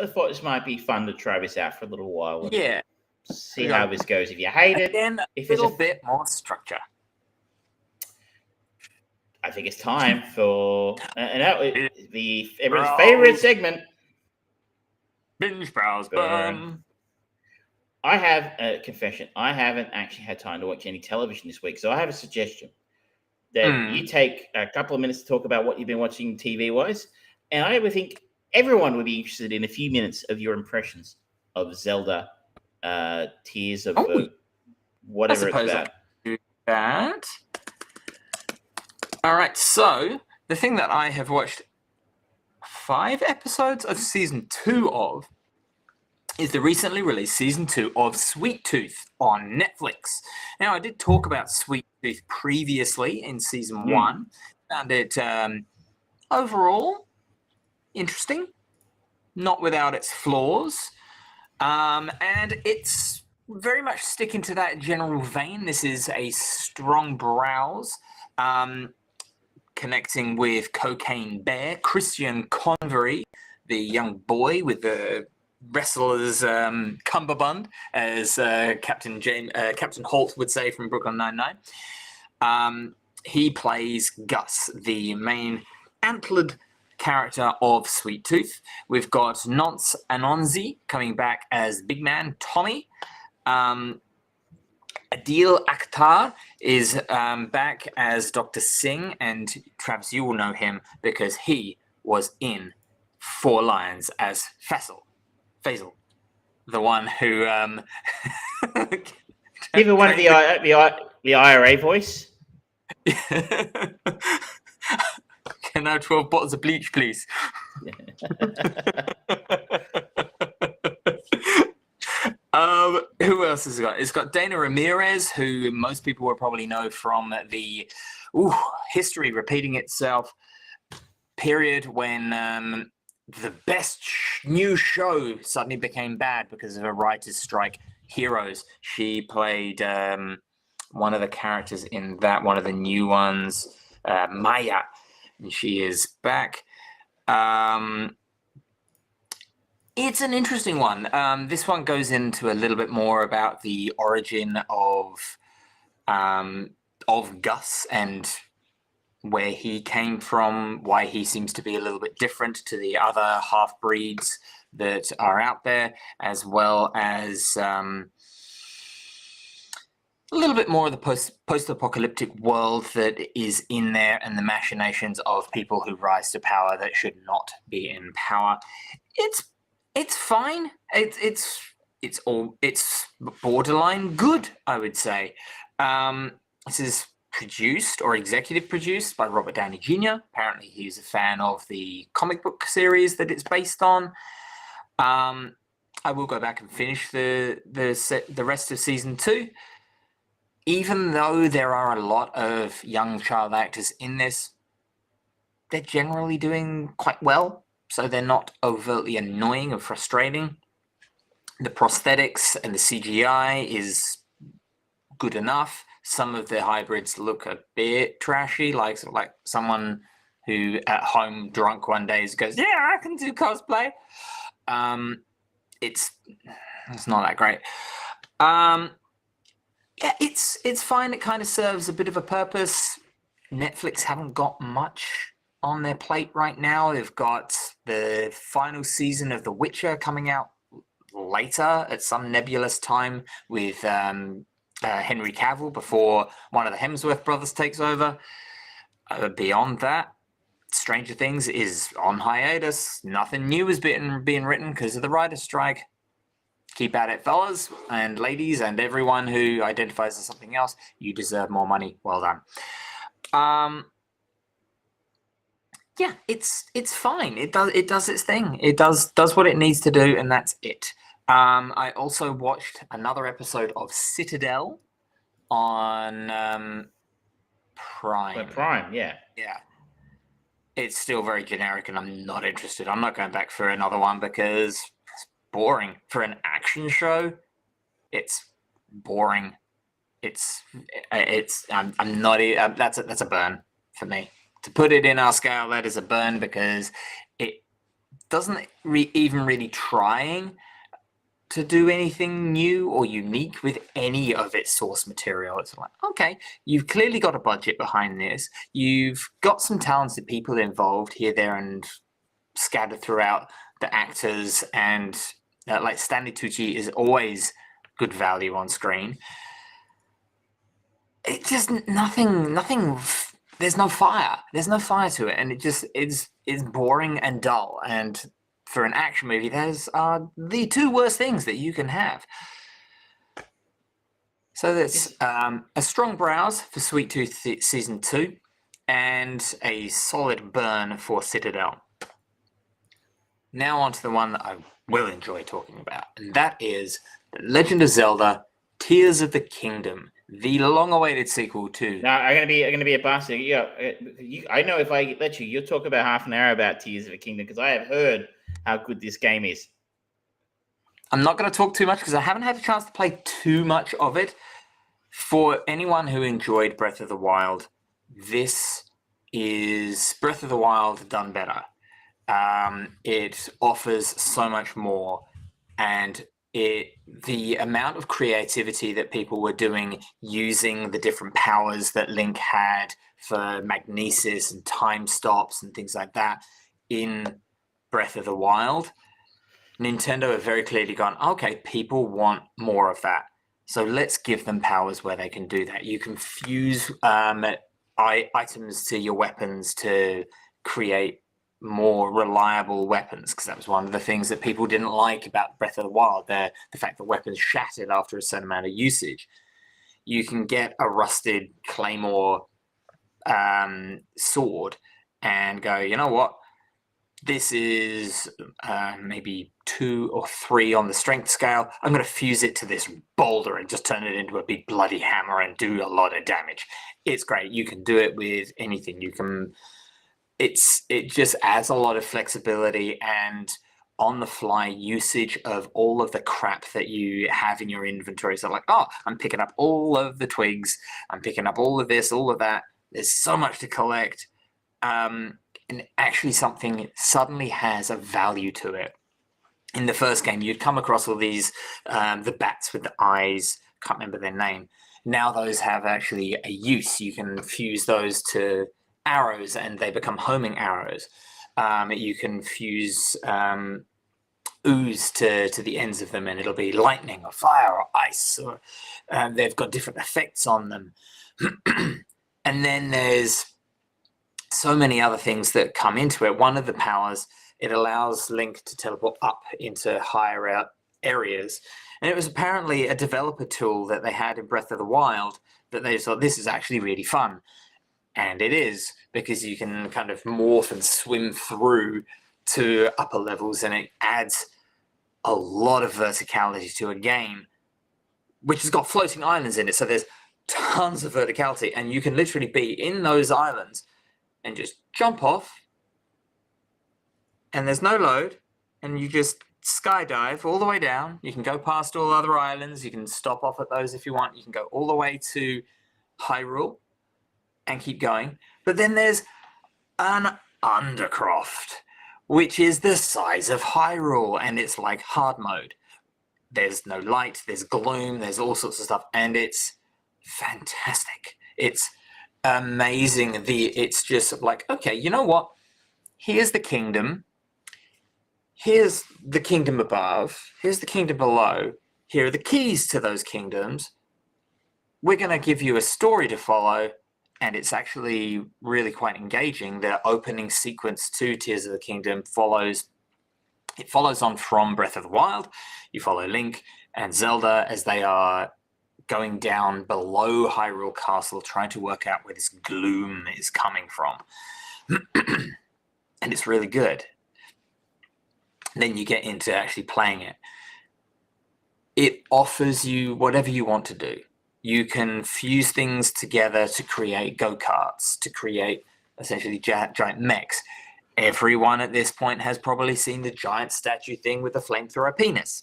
[SPEAKER 2] thought this might be fun to try this out for a little while.
[SPEAKER 1] Yeah.
[SPEAKER 2] See how this goes. If you hate it,
[SPEAKER 1] again, a little bit more structure.
[SPEAKER 2] I think it's time for everyone's favorite segment,
[SPEAKER 1] Binge Browse Burn.
[SPEAKER 2] I have a confession. I haven't actually had time to watch any television this week, so I have a suggestion that you take a couple of minutes to talk about what you've been watching TV-wise, and I would think everyone would be interested in a few minutes of your impressions of Zelda, Tears of whatever it's about.
[SPEAKER 1] Do that. All right, so the thing that I have watched 5 episodes of season 2 of is the recently released season 2 of Sweet Tooth on Netflix. Now, I did talk about Sweet Tooth previously in season 1. Found it overall interesting, not without its flaws. And it's very much sticking to that general vein. This is a strong browse, connecting with Cocaine Bear, Christian Convery, the young boy with the wrestler's cummerbund, as Captain Holt would say from Brooklyn Nine-Nine. He plays Gus, the main antlered character of Sweet Tooth. We've got Nance Anonzi coming back as Big Man Tommy. Adil Akhtar is back as Dr. Singh, and Travis, you will know him because he was in Four Lions as Faisal, the one who
[SPEAKER 2] even one of the IRA voice.
[SPEAKER 1] Can I have 12 bottles of bleach, please? Who else has it got? It's got Dana Ramirez, who most people will probably know from the history repeating itself period when the best new show suddenly became bad because of a writer's strike. Heroes. She played one of the characters in that, one of the new ones, Maya, and she is back. It's an interesting one. This one goes into a little bit more about the origin of Gus and where he came from, why he seems to be a little bit different to the other half-breeds that are out there, as well as a little bit more of the post-apocalyptic world that is in there and the machinations of people who rise to power that should not be in power. It's fine. It's borderline good, I would say. This is produced or executive produced by Robert Downey Jr. Apparently, he's a fan of the comic book series that it's based on. I will go back and finish the rest of season 2. Even though there are a lot of young child actors in this, they're generally doing quite well. So they're not overtly annoying or frustrating. The prosthetics and the CGI is good enough. Some of the hybrids look a bit trashy, like someone who at home drunk one day goes, "Yeah, I can do cosplay." It's not that great. Yeah, it's fine. It kind of serves a bit of a purpose. Netflix haven't got much on their plate right now. They've got the final season of The Witcher coming out later at some nebulous time with Henry Cavill before one of the Hemsworth brothers takes over. Beyond that, Stranger Things is on hiatus. Nothing new is being written because of the writer's strike. Keep at it, fellas and ladies and everyone who identifies as something else. You deserve more money. Well done. Yeah, it's fine. It does its thing. It does what it needs to do, and that's it. I also watched another episode of Citadel on Prime.
[SPEAKER 2] Prime, yeah.
[SPEAKER 1] Yeah. It's still very generic, and I'm not interested. I'm not going back for another one because it's boring. For an action show, it's boring. I'm not. That's a burn for me. To put it in our scale, that is a burn because it doesn't even really trying to do anything new or unique with any of its source material. It's like, okay, you've clearly got a budget behind this. You've got some talented people involved here, there, and scattered throughout the actors. And like Stanley Tucci is always good value on screen. It just nothing. There's no fire. There's no fire to it, and it just is boring and dull. And for an action movie, those are the two worst things that you can have. So that's a strong browse for Sweet Tooth Season 2 and a solid burn for Citadel. Now on to the one that I will enjoy talking about, and that is The Legend of Zelda Tears of the Kingdom, the long-awaited sequel to...
[SPEAKER 2] Now, I'm gonna be a bastard. Yeah, I know if I let you, you'll talk about half an hour about Tears of the Kingdom because I have heard how good this game is.
[SPEAKER 1] I'm not going to talk too much because I haven't had a chance to play too much of it. For anyone who enjoyed Breath of the Wild, this is Breath of the Wild done better. It offers so much more, and the amount of creativity that people were doing using the different powers that Link had for magnesis and time stops and things like that in Breath of the Wild, Nintendo have very clearly gone, okay, people want more of that. So let's give them powers where they can do that. You can fuse items to your weapons to create more reliable weapons, because that was one of the things that people didn't like about Breath of the Wild, the fact that weapons shattered after a certain amount of usage. You can get a rusted claymore sword and go, you know what? This is maybe 2 or 3 on the strength scale. I'm going to fuse it to this boulder and just turn it into a big bloody hammer and do a lot of damage. It's great. You can do it with anything. You can. It just adds a lot of flexibility and on the fly usage of all of the crap that you have in your inventory. So like, oh, I'm picking up all of the twigs. I'm picking up all of this, all of that. There's so much to collect. And actually something suddenly has a value to it. In the first game, you'd come across all these, the bats with the eyes, can't remember their name. Now those have actually a use. You can fuse those to arrows and they become homing arrows. You can fuse ooze to the ends of them and it'll be lightning or fire or ice. Or they've got different effects on them. And then there's so many other things that come into it. One of the powers, it allows Link to teleport up into higher out areas. And it was apparently a developer tool that they had in Breath of the Wild that they thought, this is actually really fun. And it is, because you can kind of morph and swim through to upper levels, and it adds a lot of verticality to a game, which has got floating islands in it. So there's tons of verticality, and you can literally be in those islands and just jump off, and there's no load, and you just skydive all the way down. You can go past all other islands. You can stop off at those if you want. You can go all the way to Hyrule and keep going. But then there's an Undercroft, which is the size of Hyrule, and it's like hard mode. There's no light, there's gloom, there's all sorts of stuff, and it's fantastic. It's amazing. It's just like, okay, you know what? Here's the kingdom. Here's the kingdom above. Here's the kingdom below. Here are the keys to those kingdoms. We're going to give you a story to follow, and it's actually really quite engaging. The opening sequence to Tears of the Kingdom follows on from Breath of the Wild. You follow Link and Zelda as they are going down below Hyrule Castle, trying to work out where this gloom is coming from. And it's really good. Then you get into actually playing it. It offers you whatever you want to do. You can fuse things together to create go-karts, to create essentially giant mechs. Everyone at this point has probably seen the giant statue thing with the flamethrower penis.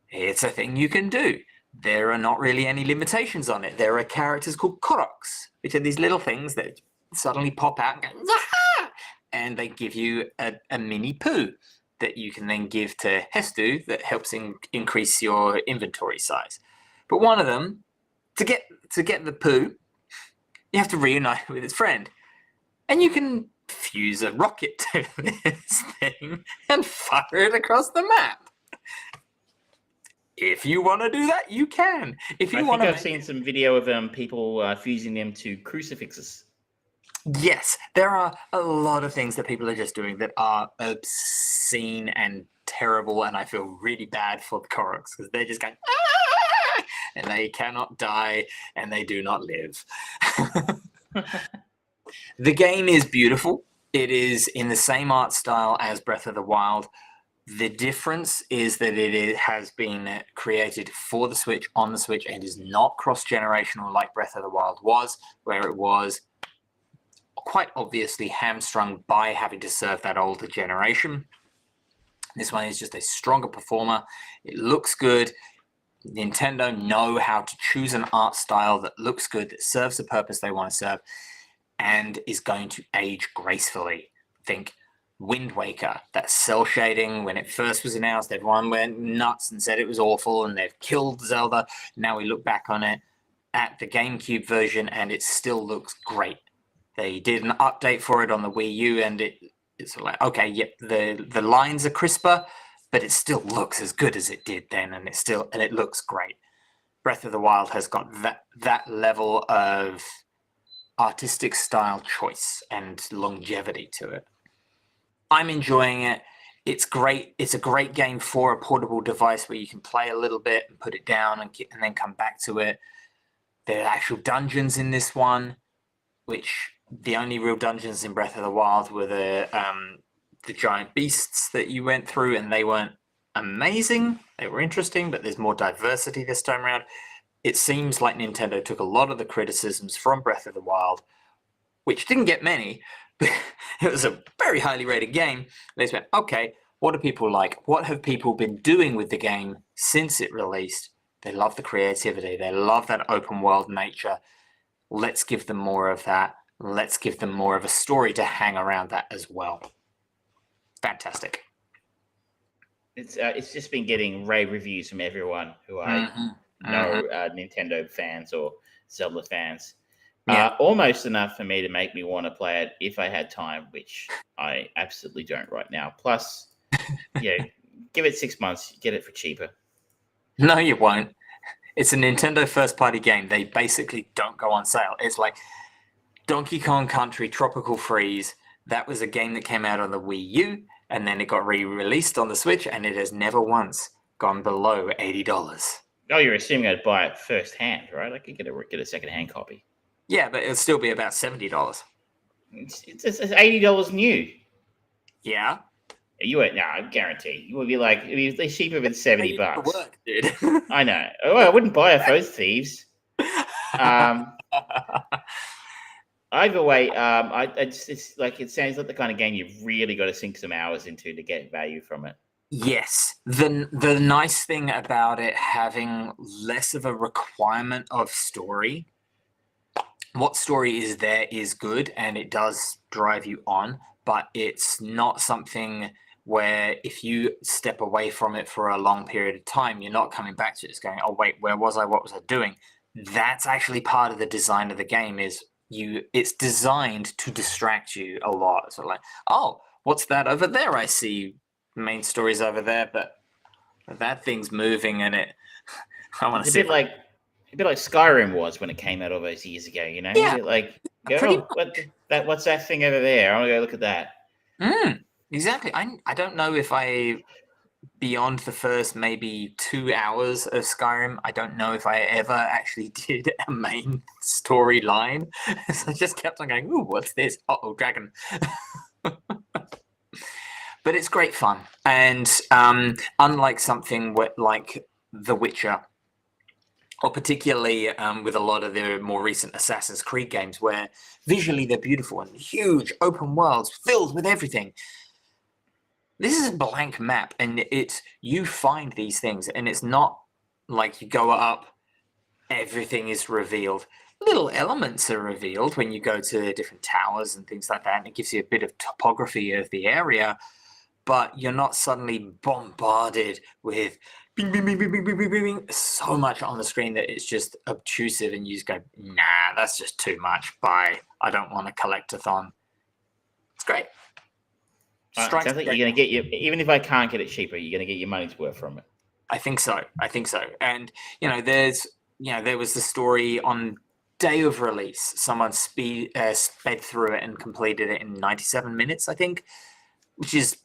[SPEAKER 1] It's a thing you can do. There are not really any limitations on it. There are characters called Koroks, which are these little things that suddenly pop out and go, Zaha! And they give you a mini poo that you can then give to Hestu that helps increase your inventory size. But one of them, to get the poo, you have to reunite with its friend. And you can fuse a rocket to this thing and fire it across the map. If you want to do that, you can. If you want to,
[SPEAKER 2] I've seen some video of people fusing them to crucifixes.
[SPEAKER 1] Yes, there are a lot of things that people are just doing that are obscene and terrible, and I feel really bad for the Koroks because they're just going, ah! And they cannot die, and they do not live. The game is beautiful. It is in the same art style as Breath of the Wild. The difference is that it has been created for the Switch, on the Switch, and is not cross-generational like Breath of the Wild was, where it was quite obviously hamstrung by having to serve that older generation. This one is just a stronger performer. It looks good. Nintendo know how to choose an art style that looks good, that serves the purpose they want to serve, and is going to age gracefully. Think Wind Waker, that cell shading, when it first was announced, everyone went nuts and said it was awful, and they've killed Zelda. Now we look back on it at the GameCube version, and it still looks great. They did an update for it on the Wii U, and it's like, okay, yep, the lines are crisper, but it still looks as good as it did then, and it looks great. Breath of the Wild has got that level of artistic style choice and longevity to it. I'm enjoying it. It's great. It's a great game for a portable device where you can play a little bit and put it down and then come back to it. There are actual dungeons in this one. which the only real dungeons in Breath of the Wild were the giant beasts that you went through, and they weren't amazing. They were interesting, but there's more diversity this time around. It seems like Nintendo took a lot of the criticisms from Breath of the Wild, which didn't get many, but it was a very highly rated game. They went, okay, what do people like? What have people been doing with the game since it released? They love the creativity. They love that open world nature. Let's give them more of that. Let's give them more of a story to hang around that as well. Fantastic.
[SPEAKER 2] It's just been getting rave reviews from everyone who I know, Nintendo fans or Zelda fans.
[SPEAKER 1] Yeah.
[SPEAKER 2] Almost enough for me to make me want to play it if I had time, which I absolutely don't right now. Plus, give it 6 months, get it for cheaper.
[SPEAKER 1] No, you won't. It's a Nintendo first-party game. They basically don't go on sale. It's like Donkey Kong Country Tropical Freeze. That was a game that came out on the Wii U, and then it got re-released on the Switch, and it has never once gone below $80.
[SPEAKER 2] Oh, you're assuming I'd buy it first hand, right? I could get a second-hand copy.
[SPEAKER 1] Yeah, but it'll still be about $70.
[SPEAKER 2] It's $80 new.
[SPEAKER 1] Yeah.
[SPEAKER 2] You won't. No, I guarantee you would be like it'd be cheaper than $70.
[SPEAKER 1] Work, dude.
[SPEAKER 2] I know. Oh, I wouldn't buy it for those thieves. Either way, it's like it sounds like the kind of game you've really got to sink some hours into to get value from it.
[SPEAKER 1] Yes. The nice thing about it having less of a requirement of story, what story is there is good and it does drive you on, but it's not something where if you step away from it for a long period of time, you're not coming back to it. It's going, oh, wait, where was I? What was I doing? That's actually part of the design of the game is it's designed to distract you a lot. So like, oh, what's that over there? I see main story's over there, but that thing's moving and I want to see.
[SPEAKER 2] A bit like Skyrim was when it came out all those years ago, you know?
[SPEAKER 1] Yeah.
[SPEAKER 2] A bit like, what's that thing over there? I want to go look at that.
[SPEAKER 1] Exactly. I don't know if beyond the first maybe 2 hours of Skyrim, I don't know if I ever actually did a main storyline. So I just kept on going, ooh, what's this? Uh-oh, dragon. But it's great fun. And unlike something like The Witcher, or particularly with a lot of the more recent Assassin's Creed games, where visually they're beautiful and huge open worlds filled with everything. This is a blank map, and you find these things, and it's not like you go up, everything is revealed. Little elements are revealed when you go to different towers and things like that, and it gives you a bit of topography of the area, but you're not suddenly bombarded with bing, bing, bing, bing, bing, bing, bing, bing, so much on the screen that it's just obtrusive, and you just go, nah, that's just too much. Bye. I don't want a collectathon. It's great.
[SPEAKER 2] Sounds like you're going to get even if I can't get it cheaper, you're going to get your money's worth from it.
[SPEAKER 1] I think so. And, there was the story on day of release. Someone sped through it and completed it in 97 minutes, I think, which is,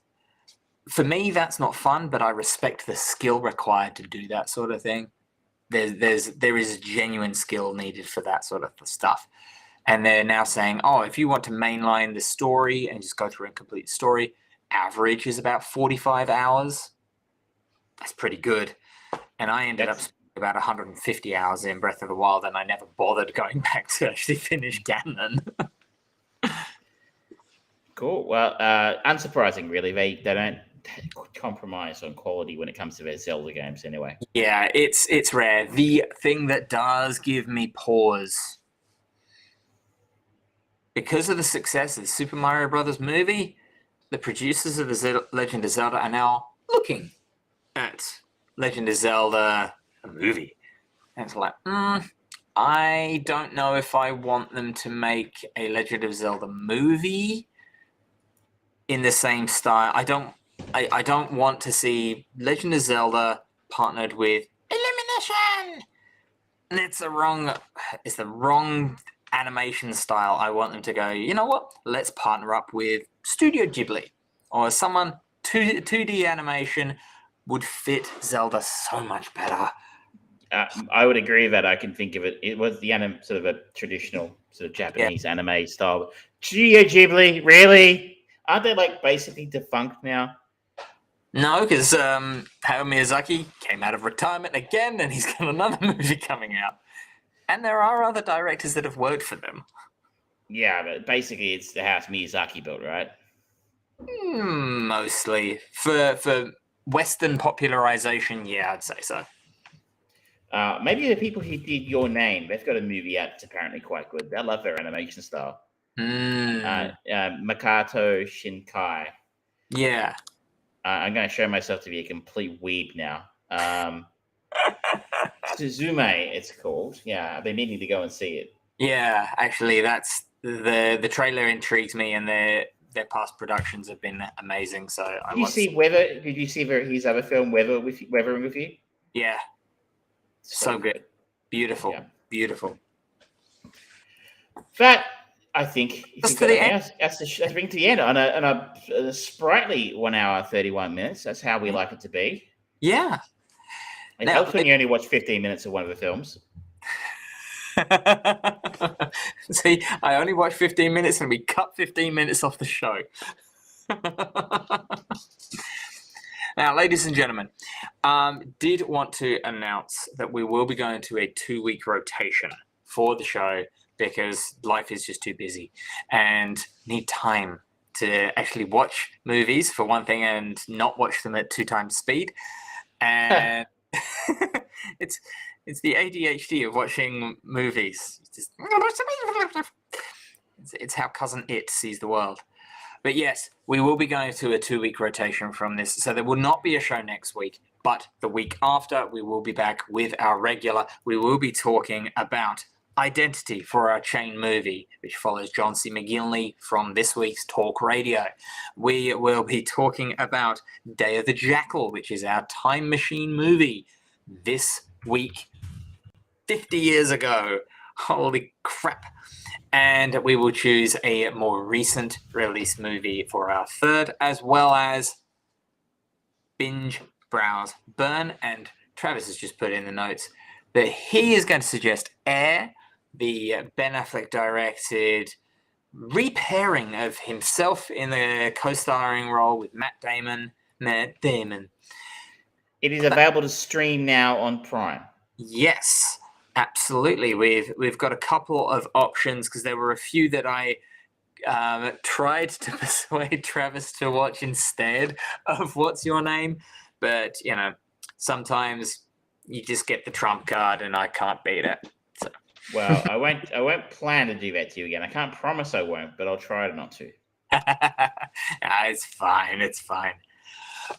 [SPEAKER 1] for me, that's not fun, but I respect the skill required to do that sort of thing. There is genuine skill needed for that sort of stuff. And they're now saying, oh, if you want to mainline the story and just go through and complete the story, average is about 45 hours. That's pretty good. And I ended up spending about 150 hours in Breath of the Wild, and I never bothered going back to actually finish Ganon.
[SPEAKER 2] Cool. Well, unsurprising, really. They don't compromise on quality when it comes to their Zelda games anyway.
[SPEAKER 1] Yeah, it's rare. The thing that does give me pause, because of the success of the Super Mario Brothers movie, the producers of the Legend of Zelda are now looking at Legend of Zelda, a movie. And it's like, I don't know if I want them to make a Legend of Zelda movie in the same style. I don't want to see Legend of Zelda partnered with Illumination. And it's the wrong animation style. I want them to go, you know what? Let's partner up with Studio Ghibli or someone. 2D animation would fit Zelda so much better.
[SPEAKER 2] I would agree that I can think of it. It was the sort of a traditional sort of Japanese anime style. Studio Ghibli, really? Aren't they like basically defunct now?
[SPEAKER 1] No, because Hayao Miyazaki came out of retirement again, and he's got another movie coming out. And there are other directors that have worked for them.
[SPEAKER 2] Yeah, but basically it's the house Miyazaki built, right?
[SPEAKER 1] Mostly. For Western popularization, yeah, I'd say so.
[SPEAKER 2] Maybe the people who did Your Name, they've got a movie out that's apparently quite good. I love their animation style. Makoto Shinkai.
[SPEAKER 1] Yeah.
[SPEAKER 2] I'm going to show myself to be a complete weeb now. Suzume, it's called. Yeah, I've been meaning to go and see it.
[SPEAKER 1] Yeah, actually, that's the trailer intrigues me, and their past productions have been amazing. So
[SPEAKER 2] Did you see his other film, Weathering with You?
[SPEAKER 1] Yeah, so good, beautiful, beautiful.
[SPEAKER 2] That I think
[SPEAKER 1] That's to the end.
[SPEAKER 2] That's bring to the end on a sprightly 1 hour 31 minutes. That's how we like it to be.
[SPEAKER 1] Yeah.
[SPEAKER 2] It helps when you only watch 15 minutes of one of the films.
[SPEAKER 1] See, I only watched 15 minutes and we cut 15 minutes off the show. Now, ladies and gentlemen, did want to announce that we will be going to a 2-week rotation for the show because life is just too busy and need time to actually watch movies for one thing and not watch them at 2 times speed. And it's the ADHD of watching movies. It's how Cousin It sees the world. But yes, we will be going to a 2-week rotation from this. So there will not be a show next week, but the week after we will be back with our regular. We will be talking about Identity for our chain movie, which follows John C. McGinley from this week's Talk Radio. We will be talking about Day of the Jackal, which is our time machine movie this week, 50 years ago. Holy crap. And we will choose a more recent release movie for our third, as well as Binge, Browse, Burn. And Travis has just put in the notes that he is going to suggest Air, the Ben Affleck directed repairing of himself in the co-starring role with Matt Damon.
[SPEAKER 2] It is available to stream now on Prime.
[SPEAKER 1] Yes, absolutely. We've got a couple of options because there were a few that I tried to persuade Travis to watch instead of What's Your Name, but sometimes you just get the trump card, and I can't beat it. So.
[SPEAKER 2] Well, I won't plan to do that to you again. I can't promise I won't, but I'll try not to.
[SPEAKER 1] It's fine. It's fine.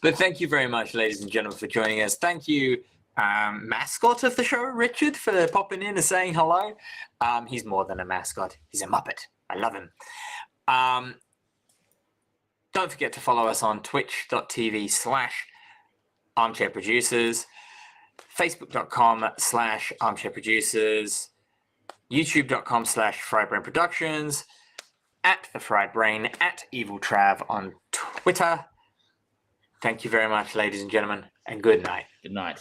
[SPEAKER 1] But thank you very much, ladies and gentlemen, for joining us. Thank you, mascot of the show, Richard, for popping in and saying hello. He's more than a mascot. He's a Muppet. I love him. Don't forget to follow us on twitch.tv/Armchair Producers, facebook.com/Armchair Producers, youtube.com/Fried Brain Productions, at The Fried Brain, at Evil Trav on Twitter. Thank you very much, ladies and gentlemen, and good night.
[SPEAKER 2] Good night.